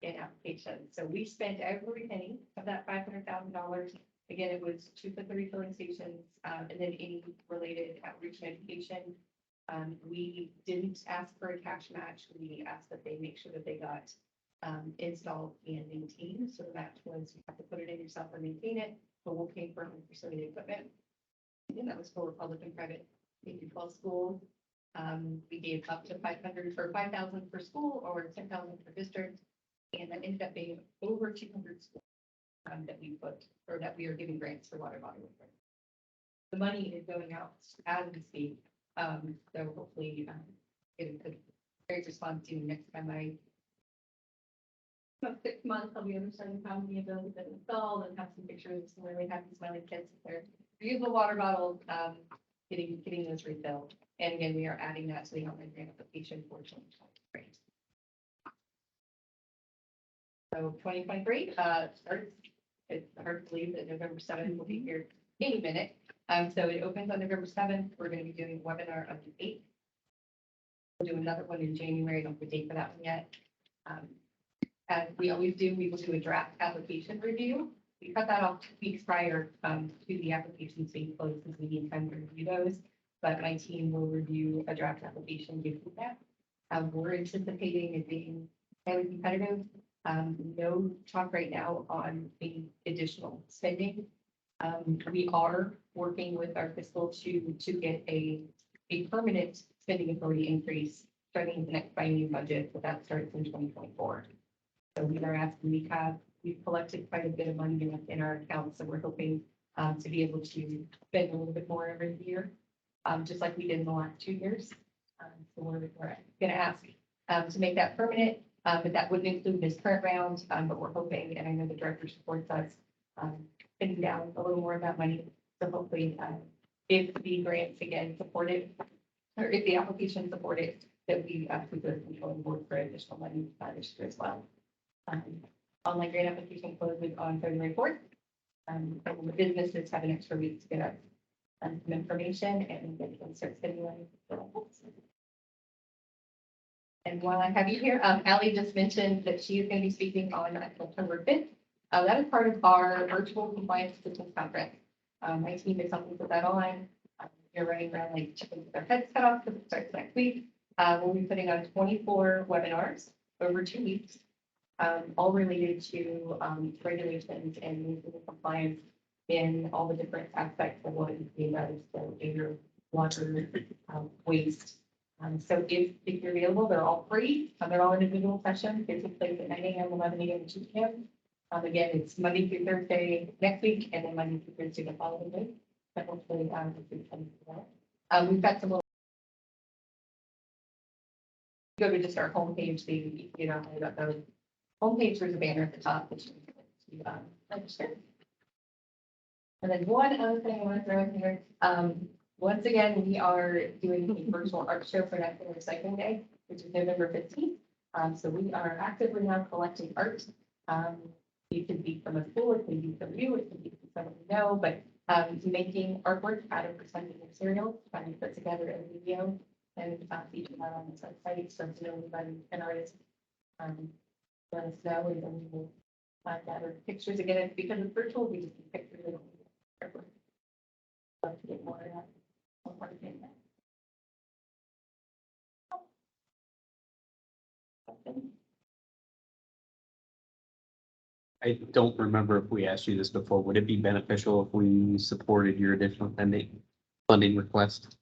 in applications. So we spent every penny of that $500,000. Again, it was to put the refilling stations and then any related outreach and education. We didn't ask for a cash match. We asked that they make sure that they got installed and maintained. So the match was you have to put it in yourself or maintain it, but we'll pay for 100% of the equipment. And that was for public and private K-12 schools. We gave up to 500 or 5,000 per school or 10,000 per district, and that ended up being over 200 schools that we put, or that we are giving grants for water bottle repair. The money is going out as we speak, so hopefully, get a good, great response to next time about 6 months, I'll be understanding how many of those have been installed and have some pictures where we have these smiling kids with their reusable water bottles, getting those refilled. And again, we are adding that to the online grant application for 2023. So 2023, starts, it's hard to believe that November 7th will be here any minute. So it opens on November 7th. We're going to be doing a webinar on the 8th. We'll do another one in January. I don't have a date for that one yet. As we always do, we will do a draft application review. We cut that off 2 weeks prior to the applications being closed because we need time to review those. But my team will review a draft application, give feedback. We're anticipating it being highly competitive. No talk right now on the additional spending. We are working with our fiscal to get a permanent spending authority increase starting the next biennial budget, but that starts in 2024. So we are asking, we've collected quite a bit of money in our accounts, so we're hoping to be able to spend a little bit more every year, just like we did in the last 2 years. So we're gonna ask to make that permanent, but that wouldn't include this current round, but we're hoping, and I know the director supports us, spending down a little more of that money. So hopefully, if the grants again supported, or if the application supported, that we actually go to the controlling board for additional money this year as well. Online grant application closes on February 4th. And the businesses have an extra week to get us some information and then we can start spending money. And while I have you here, Allie just mentioned that she is going to be speaking on October 5th. That is part of our virtual compliance assistance conference. My team is helping put that on. You're running around like chickens with their heads cut off because it starts next week. We'll be putting on 24 webinars over 2 weeks, all related to regulations and municipal compliance in all the different aspects of what EPA does, so air, water, waste. So if you're available, they're all free. They're all individual sessions. They take place at 9 a.m., 11 a.m., and 2 p.m. Again, it's Monday through Thursday next week, and then Monday through Thursday the following week. So hopefully, we've got some little. Go to just our homepage, so you get on about the homepage. There's a banner at the top that you can register. And then one other thing I want to throw in here. Once again, we are doing a virtual art show for National Recycling Day, which is November 15th. So we are actively now collecting art. It could be from a school, it can be from you, it can be from someone you know, but making artwork out of recycled materials, trying to put together a video and feature that on the website. So if you know anybody, an artist, let us know, and then we will gather pictures again. It's because it's virtual, we just need pictures of artwork. Love to get more of that. I don't remember if we asked you this before. Would it be beneficial if we supported your additional funding request?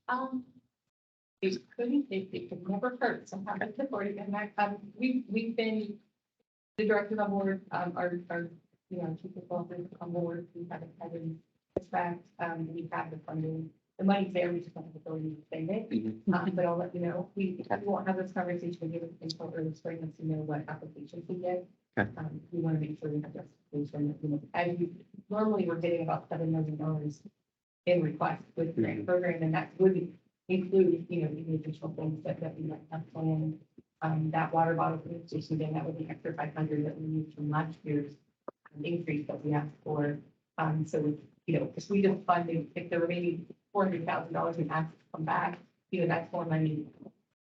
It could never hurt. Sometimes it's supporting, and we've been, the directors on board, are, you know, chief of officers on board. We haven't had any pushback. We have the funding. The money's there, we just don't have the ability to spend it. But I'll let you know, we won't have this conversation, we give it until early spring, once you know what applications we get. Okay. We want to make sure we have justification, you know, as you, normally we're getting about $7 million in requests with the grant program, and that would include, you know, the additional things that we might have planned. That water bottle station, again, that would be extra 500 that we used from last year's increase that we asked for. So, you know, because we don't fund, if there were maybe $400,000 we asked to come back, you know, that's more money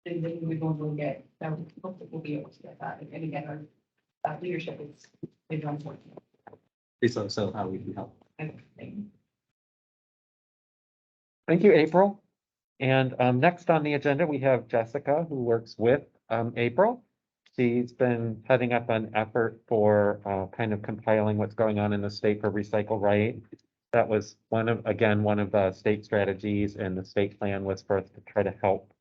than we would normally get. So hopefully we'll be able to get that. And again, our leadership is on board. So how we can help. Thank you, April. And next on the agenda, we have Jessica, who works with April. She's been heading up an effort for kind of compiling what's going on in the state for Recycle Right. That was one of the state strategies, and the state plan was for us to try to help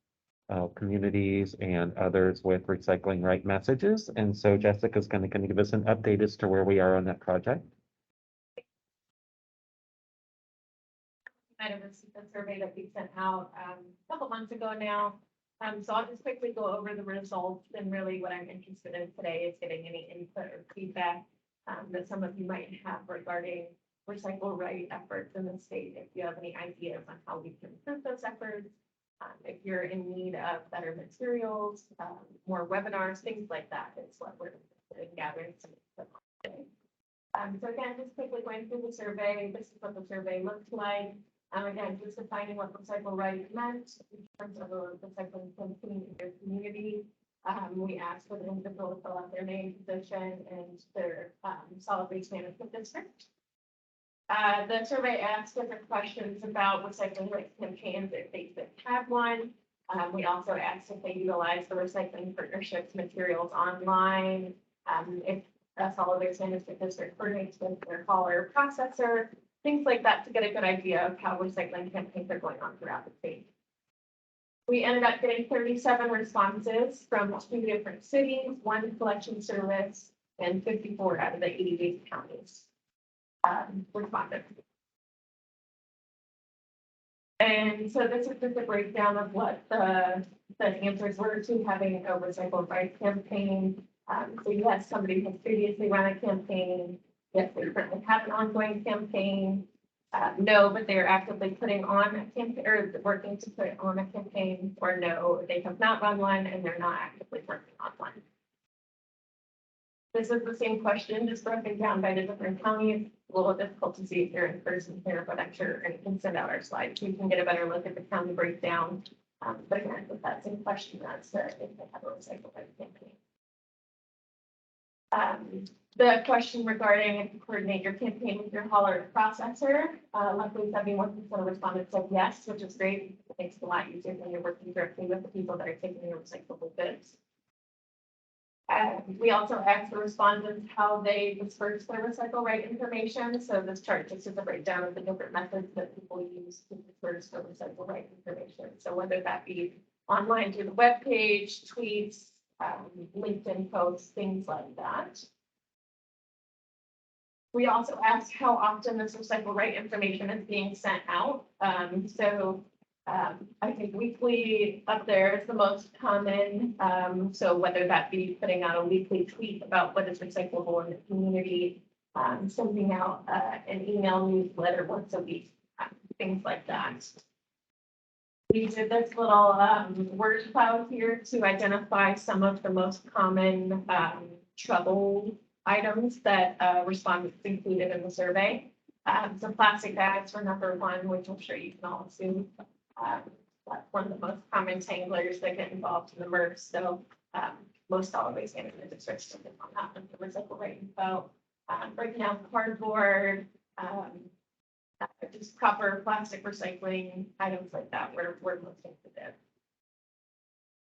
communities and others with recycling right messages. And so Jessica's going to give us an update as to where we are on that project. might have received a survey that we sent out a couple months ago now. So I'll just quickly go over the results, and really what I'm interested in today is getting any input or feedback that some of you might have regarding recycle right efforts in the state. If you have any ideas on how we can improve those efforts, if you're in need of better materials, more webinars, things like that, is what we're interested in gathering some input on today. So again, just quickly going through the survey, this is what the survey looked like. Again, just defining what recycle right meant in terms of a recycling campaign in their community. We asked for the individual to fill out their name, position, and their solid waste management district. The survey asked different questions about recycling right campaigns if they had one. We also asked if they utilize the recycling partnerships materials online, if a solid waste management district coordinates with their hauler processor, things like that, to get a good idea of how recycling campaigns are going on throughout the state. We ended up getting 37 responses from 2 different cities, 1 collection service, and 54 out of the 88 counties responded. And so this is just a breakdown of what the answers were to having a recycle right campaign. So yes, somebody has previously run a campaign. Yes, they currently have an ongoing campaign. No, but they are actively putting on a campaign or working to put on a campaign, or no, they have not run one and they're not actively working on one. This is the same question, just broken down by the different counties. A little difficult to see if you're in person here, but I'm sure you can send out our slides so you can get a better look at the county breakdown. But again, with that same question, that's if they have a recycle right campaign. The question regarding if you coordinate your campaign with your hauler processor, luckily 71% of respondents said yes, which is great. It makes it a lot easier when you're working directly with the people that are taking your recyclable goods. We also asked the respondents how they disperse their recycle right information. So this chart just is a breakdown of the different methods that people use to disperse their recycle right information. So whether that be online through the web page, tweets, LinkedIn posts, things like that. We also asked how often this recycle right information is being sent out. I think weekly up there is the most common. So whether that be putting out a weekly tweet about what is recyclable in the community, sending out an email newsletter once a week, things like that. We did this little word cloud here to identify some of the most common trouble items that respondents included in the survey. So plastic bags were number 1, which I'm sure you can all assume. That's one of the most common tanglers that get involved in the MRFs. So most solid waste management districts on that one, the recycle rate info. Breaking down cardboard, just proper plastic recycling, items like that we're most interested.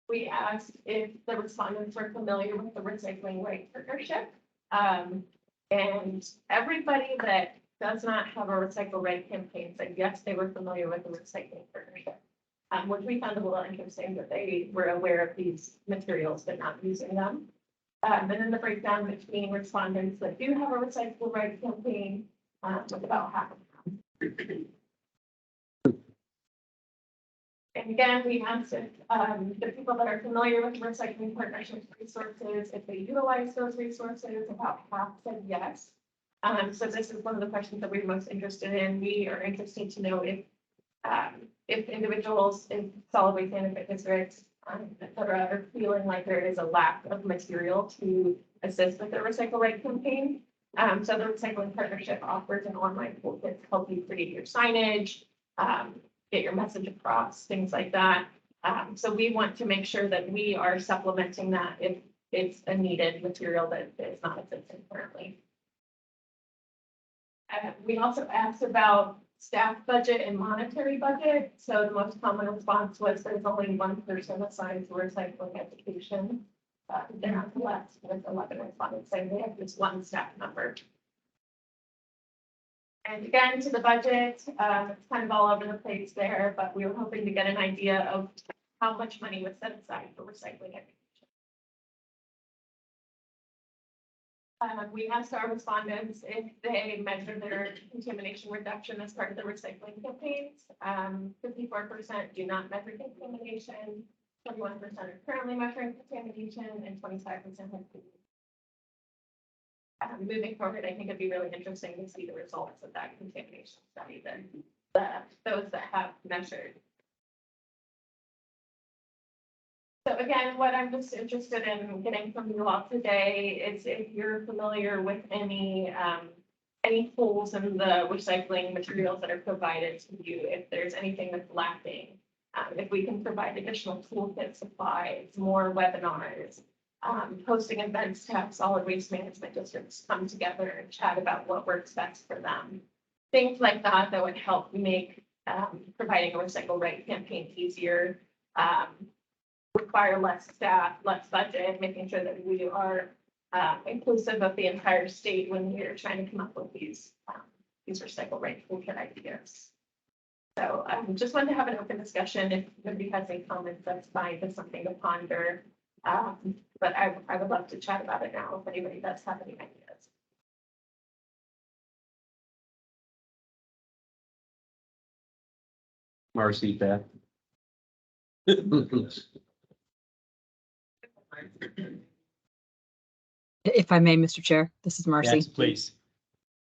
We asked if the respondents were familiar with the Recycling Right Partnership. And everybody that does not have a Recycle Right campaign said yes, they were familiar with the Recycling Partnership, which we found a little interesting that they were aware of these materials but not using them. And then the breakdown between respondents that do have a Recycle Right campaign was about half of them. And again, we asked if the people that are familiar with recycling partnerships resources, if they utilize those resources, about half said yes. So this is one of the questions that we're most interested in. We are interested to know if individuals in solid waste management districts, et cetera, are feeling like there is a lack of material to assist with the Recycle Right campaign. So the Recycling Partnership offers an online toolkit to help you create your signage, get your message across, things like that. So we want to make sure that we are supplementing that if it's a needed material that is not existing currently. We also asked about staff budget and monetary budget. So the most common response was there's only 1 person assigned to recycling education. They're not less, with 11 respondents saying they have just 1 staff member. And again, to the budget, it's kind of all over the place there, but we were hoping to get an idea of how much money was set aside for recycling education. We asked our respondents if they measure their contamination reduction as part of the recycling campaigns. 54% do not measure contamination, 21% are currently measuring contamination, and 25% have. Moving forward, I think it'd be really interesting to see the results of that contamination study, those that have measured. So again, what I'm just interested in getting from you all today is if you're familiar with any holes in the recycling materials that are provided to you, if there's anything that's lacking, if we can provide additional toolkit supplies, more webinars, hosting events to have solid waste management districts come together and chat about what works best for them. Things like that would help make providing a recycle right campaign easier. Require less staff, less budget, making sure that we are inclusive of the entire state when we're trying to come up with these recycle right toolkit ideas. So just wanted to have an open discussion. If nobody has any comments, that's fine. It's something to ponder. But I would love to chat about it now if anybody does have any ideas. Marcy, Beth. If I may, Mr. Chair, this is Marcy. Yes, please.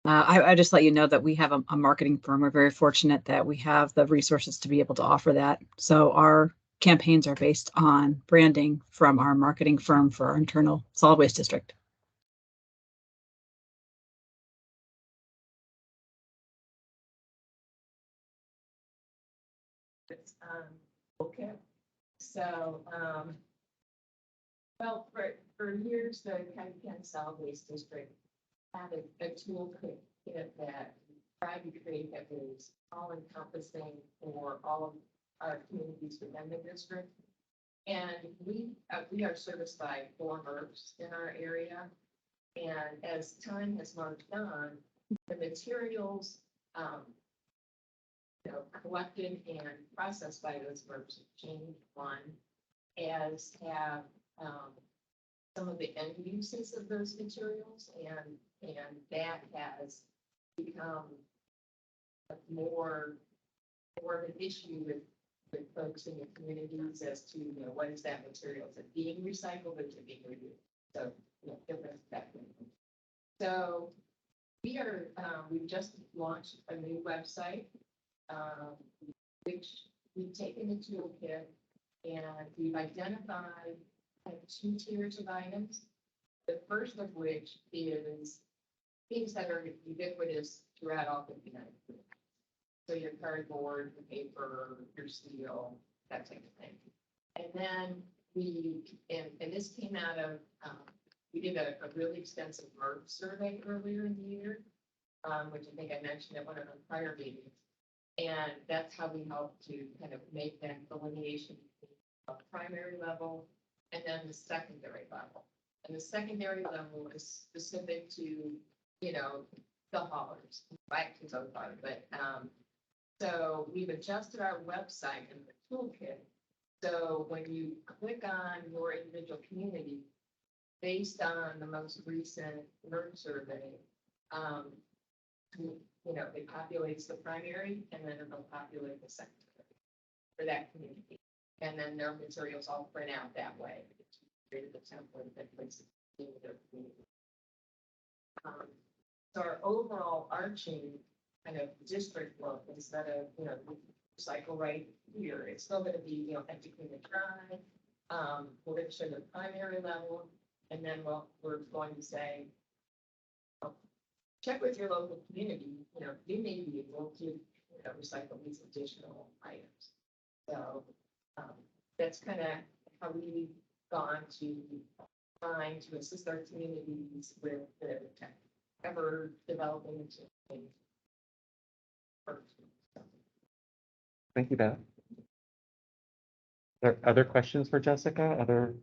I just let you know that we have a marketing firm. We're very fortunate that we have the resources to be able to offer that. So our campaigns are based on branding from our marketing firm for our internal solid waste district. Okay. So, well, for years, the County Solid Waste District had a toolkit that tried to create that was all encompassing for all of our communities within the district. And we are serviced by 4 MRFs in our area. And as time has marched on, the materials collected and processed by those MRFs have changed, one, as have some of the end uses of those materials, and that has become more of an issue with folks in the communities as to, what is that material? Is it being recycled or is it being reused? So, different spectrum. So we've just launched a new website, which we've taken the toolkit and we've identified 2 tiers of items. The first of which is things that are ubiquitous throughout all the United States. So your cardboard, your paper, your steel, that type of thing. And then and this came out of, we did a really extensive MRF survey earlier in the year, which I think I mentioned at one of the prior meetings. And that's how we help to kind of make that delineation between the primary level and then the secondary level. And the secondary level is specific to, the haulers. I can go far, but so we've adjusted our website and the toolkit. So when you click on your individual community, based on the most recent MRF survey, it populates the primary and then it'll populate the secondary for that community. And then their materials all print out that way. It's created the template that puts it in their community. So our overall arching kind of district look, instead of, cycle right here, it's still going to be, empty, clean, and dry. We're going to show the primary level, and then we're going to say, check with your local community, you may be able to recycle these additional items. So that's kind of how we've gone to trying to assist our communities with the ever developing. Thank you, Beth. Are there other questions for Jessica? Other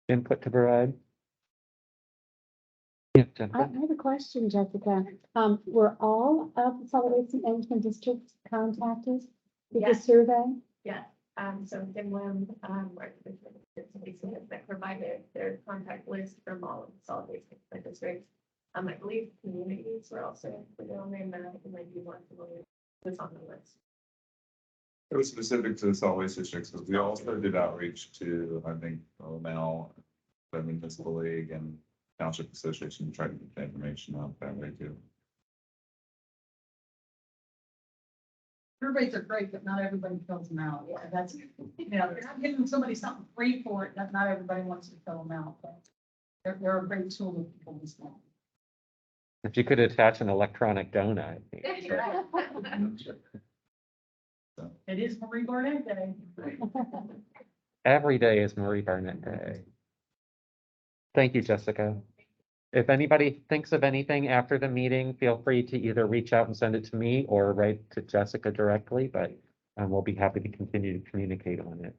input to provide? Yeah, I Jennifer. have a question, Jessica. Were all of the solid waste management districts contacted with the Yes. survey? Yeah. So Jim Lim, that provided their contact list from all of the solid waste districts. I believe communities were also put on there, and I might be more familiar with on the list. It was specific to the solid waste districts, because we also did outreach to, I think, OML, the Municipal League and Township Association, to try to get the information out that way too. Surveys are great, but not everybody fills them out. Yeah, that's, you know, if you're not giving somebody something free for it, not everybody wants to fill them out, but they're a great tool that people use now. If you could attach an electronic donut. It is Marie Barnett Day. Every day is Marie Barnett Day. Thank you, Jessica. If anybody thinks of anything after the meeting, feel free to either reach out and send it to me or write to Jessica directly, but we'll be happy to continue to communicate on it.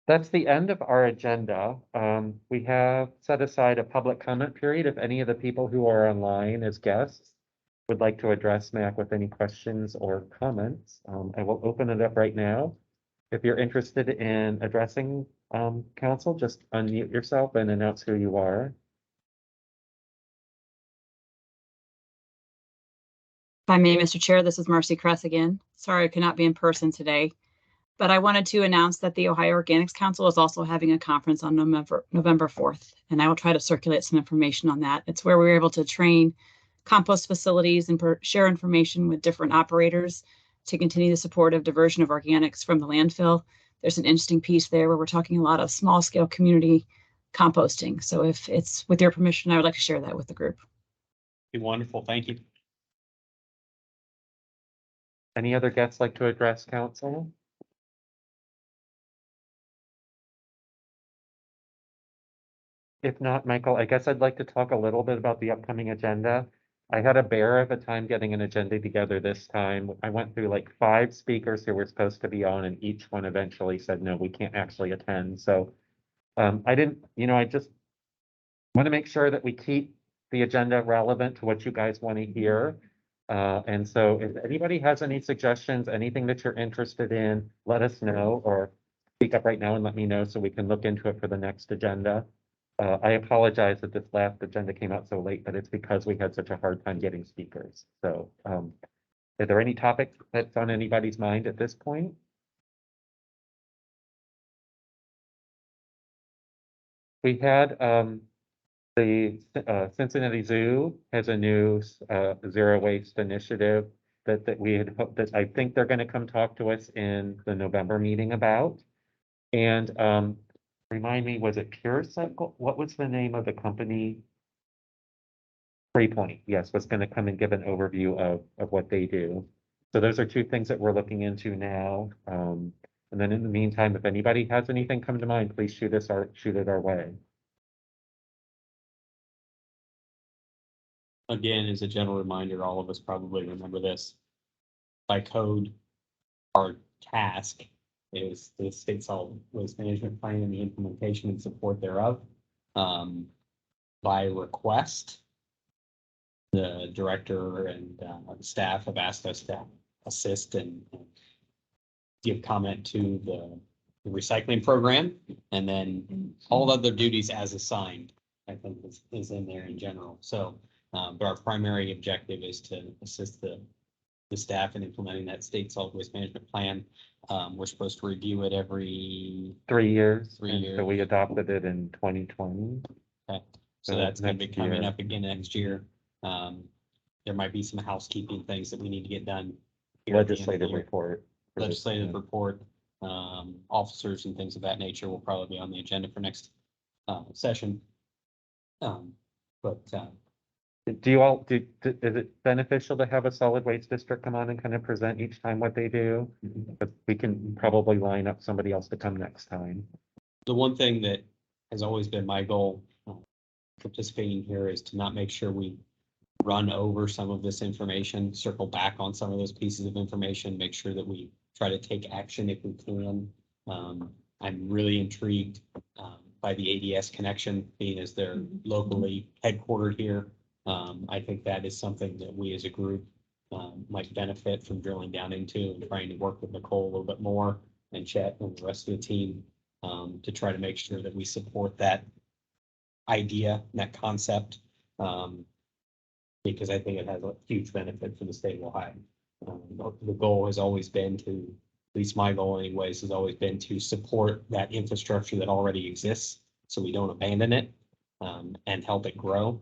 That's the end of our agenda. We have set aside a public comment period. If any of the people who are online as guests would like to address MAC with any questions or comments, I will open it up right now. If you're interested in addressing council, just unmute yourself and announce who you are. If I may, Mr. Chair, this is Marcy Kress again. Sorry I could not be in person today, but I wanted to announce that the Ohio Organics Council is also having a conference on November 4th, and I will try to circulate some information on that. It's where we're able to train compost facilities and share information with different operators to continue the support of diversion of organics from the landfill. There's an interesting piece there where we're talking a lot of small scale community composting. So if it's with your permission, I would like to share that with the group. Be wonderful. Thank you. Any other guests like to address council? If not, Michael, I guess I'd like to talk a little bit about the upcoming agenda. I had a bear of a time getting an agenda together this time. I went through like 5 speakers who were supposed to be on, and each one eventually said, no, we can't actually attend. So I didn't, I just want to make sure that we keep the agenda relevant to what you guys want to hear. And so if anybody has any suggestions, anything that you're interested in, let us know, or speak up right now and let me know so we can look into it for the next agenda. I apologize that this last agenda came out so late, but it's because we had such a hard time getting speakers. So are there any topics that's on anybody's mind at this point? We had the Cincinnati Zoo has a new zero waste initiative that we had hoped that I think they're going to come talk to us in the November meeting about. And remind me, was it Pure Cycle? What was the name of the company? 3 Point, yes, was going to come and give an overview of what they do. So those are 2 things that we're looking into now. And then in the meantime, if anybody has anything come to mind, please shoot it our way. Again, as a general reminder, all of us probably remember this. By code, our task is the state solid waste management plan and the implementation and support thereof. By request, the director and staff have asked us to assist and give comment to the recycling program, and then all other duties as assigned, I think is in there in general. So, but our primary objective is to assist the staff in implementing that state solid waste management plan. We're supposed to review it every 3 years. 3 and years. So we adopted it in 2020. Okay. So that's gonna be next coming year. up again next year. There might be some housekeeping things that we need to get done. here at the end of the Legislative year. report. Legislative report, officers and things of that nature will probably be on the agenda for next session. Do you all, is it beneficial to have a solid waste district come on and kind of present each time what they do? But we can probably line up somebody else to come next time. The one thing that has always been my goal participating here is to not make sure we run over some of this information, circle back on some of those pieces of information, make sure that we try to take action if we can. I'm really intrigued by the ADS connection, being as they're locally headquartered here. I think that is something that we as a group might benefit from drilling down into and trying to work with Nicole a little bit more and Chet and the rest of the team to try to make sure that we support that idea, that concept. Because I think it has a huge benefit for the state of Ohio. The goal has always been to, at least my goal anyways, has always been to support that infrastructure that already exists, so we don't abandon it, and help it grow,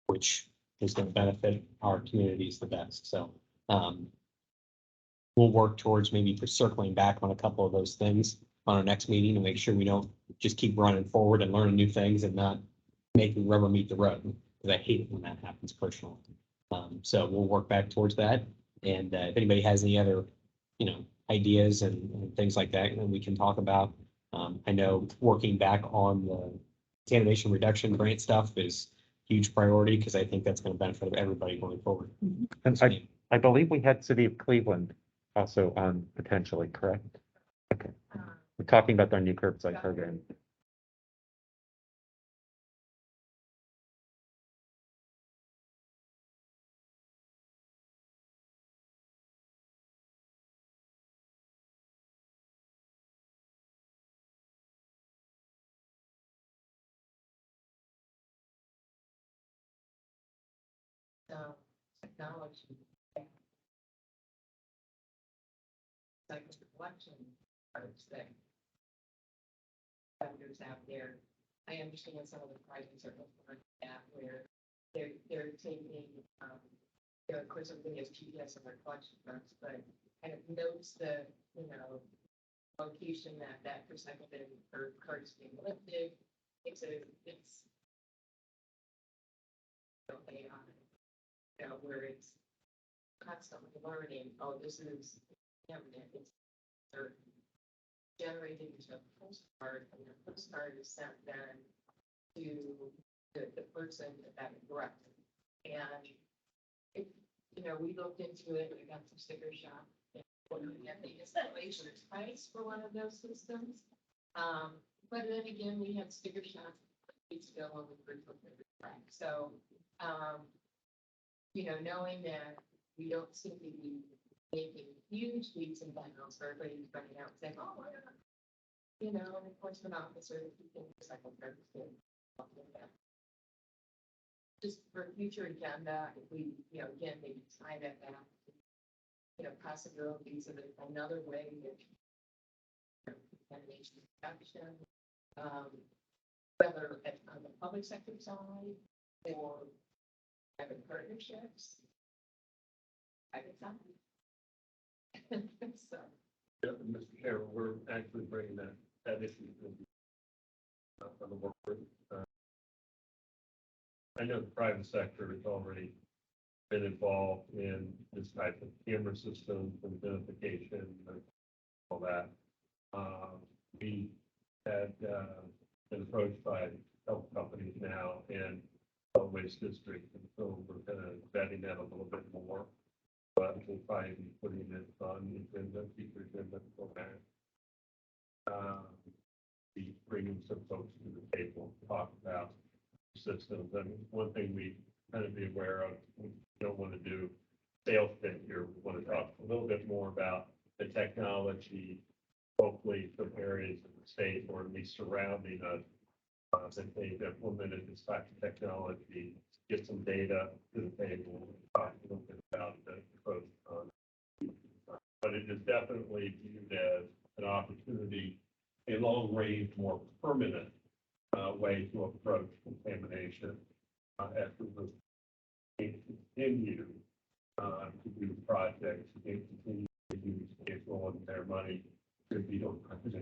which is going to benefit our communities the best. So, we'll work towards maybe circling back on a couple of those things on our next meeting to make sure we don't just keep running forward and learning new things and not making rubber meet the road, because I hate it when that happens personally. So we'll work back towards that. And if anybody has any other, ideas and things like that, then we can talk about. I know working back on the contamination reduction grant stuff is huge priority, because I think that's going to benefit everybody going forward. And I believe we had City of Cleveland also on potentially, correct? Okay. We're talking about their new curbside program. Technology. Cycle collection parts that vendors out there. I understand some of the prices are over that where they're taking, of course, everything has GPS on their collection trucks, but kind of notes the, location that recycle bin or cart is being lifted. It's AI, where it's constantly learning, oh, this is eminent, they're generated into a postcard, and the postcard is sent then to the person that directed. And it, we looked into it, we got some sticker shock. And the installation price for one of those systems. But then again, we had sticker shock weeks ago when we were looking at the track. So, knowing that we don't seem to be making huge leaps and bounds for everybody running out and saying, oh, an enforcement officer, who can recycle everything. Just for future agenda, if we, again, maybe tie that back to, possibilities of another way of contamination reduction, whether on the public sector side or private partnerships. Private side. So. Yeah, Mr. Chairman, we're actually bringing that issue on the work group. I know the private sector has already been involved in this type of camera system, identification, and all that. We had been approached by health companies now and waste district, and so we're kind of vetting that a little bit more. But we'll probably be putting it on the agenda, future agenda for that. Be bringing some folks to the table to talk about systems. And one thing we kind of be aware of, we don't want to do sales pitch here. We want to talk a little bit more about the technology, hopefully some areas of the state or at least surrounding us that they've implemented this type of technology, get some data to the table, talk a little bit about the approach on. But it is definitely viewed as an opportunity, a long range, more permanent way to approach contamination as we continue to do projects and continue to use people and their money to be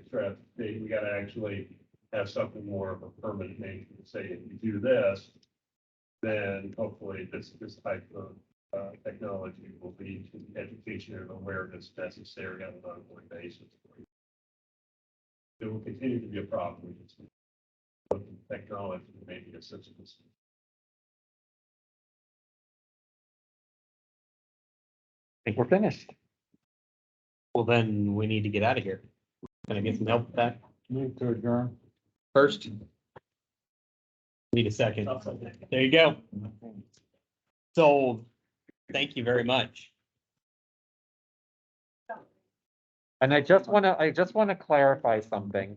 stressed. We got to actually have something more of a permanent nature to say, if you do this, then hopefully this type of technology will lead to the education and awareness necessary on an ongoing basis. It will continue to be a problem. With technology, maybe assistance. I think we're finished. Well, then we need to get out of here. Can I get some help with that? Move to adjourn. First. Need a second. There you go. Sold. Thank you very much. And I just want to clarify something.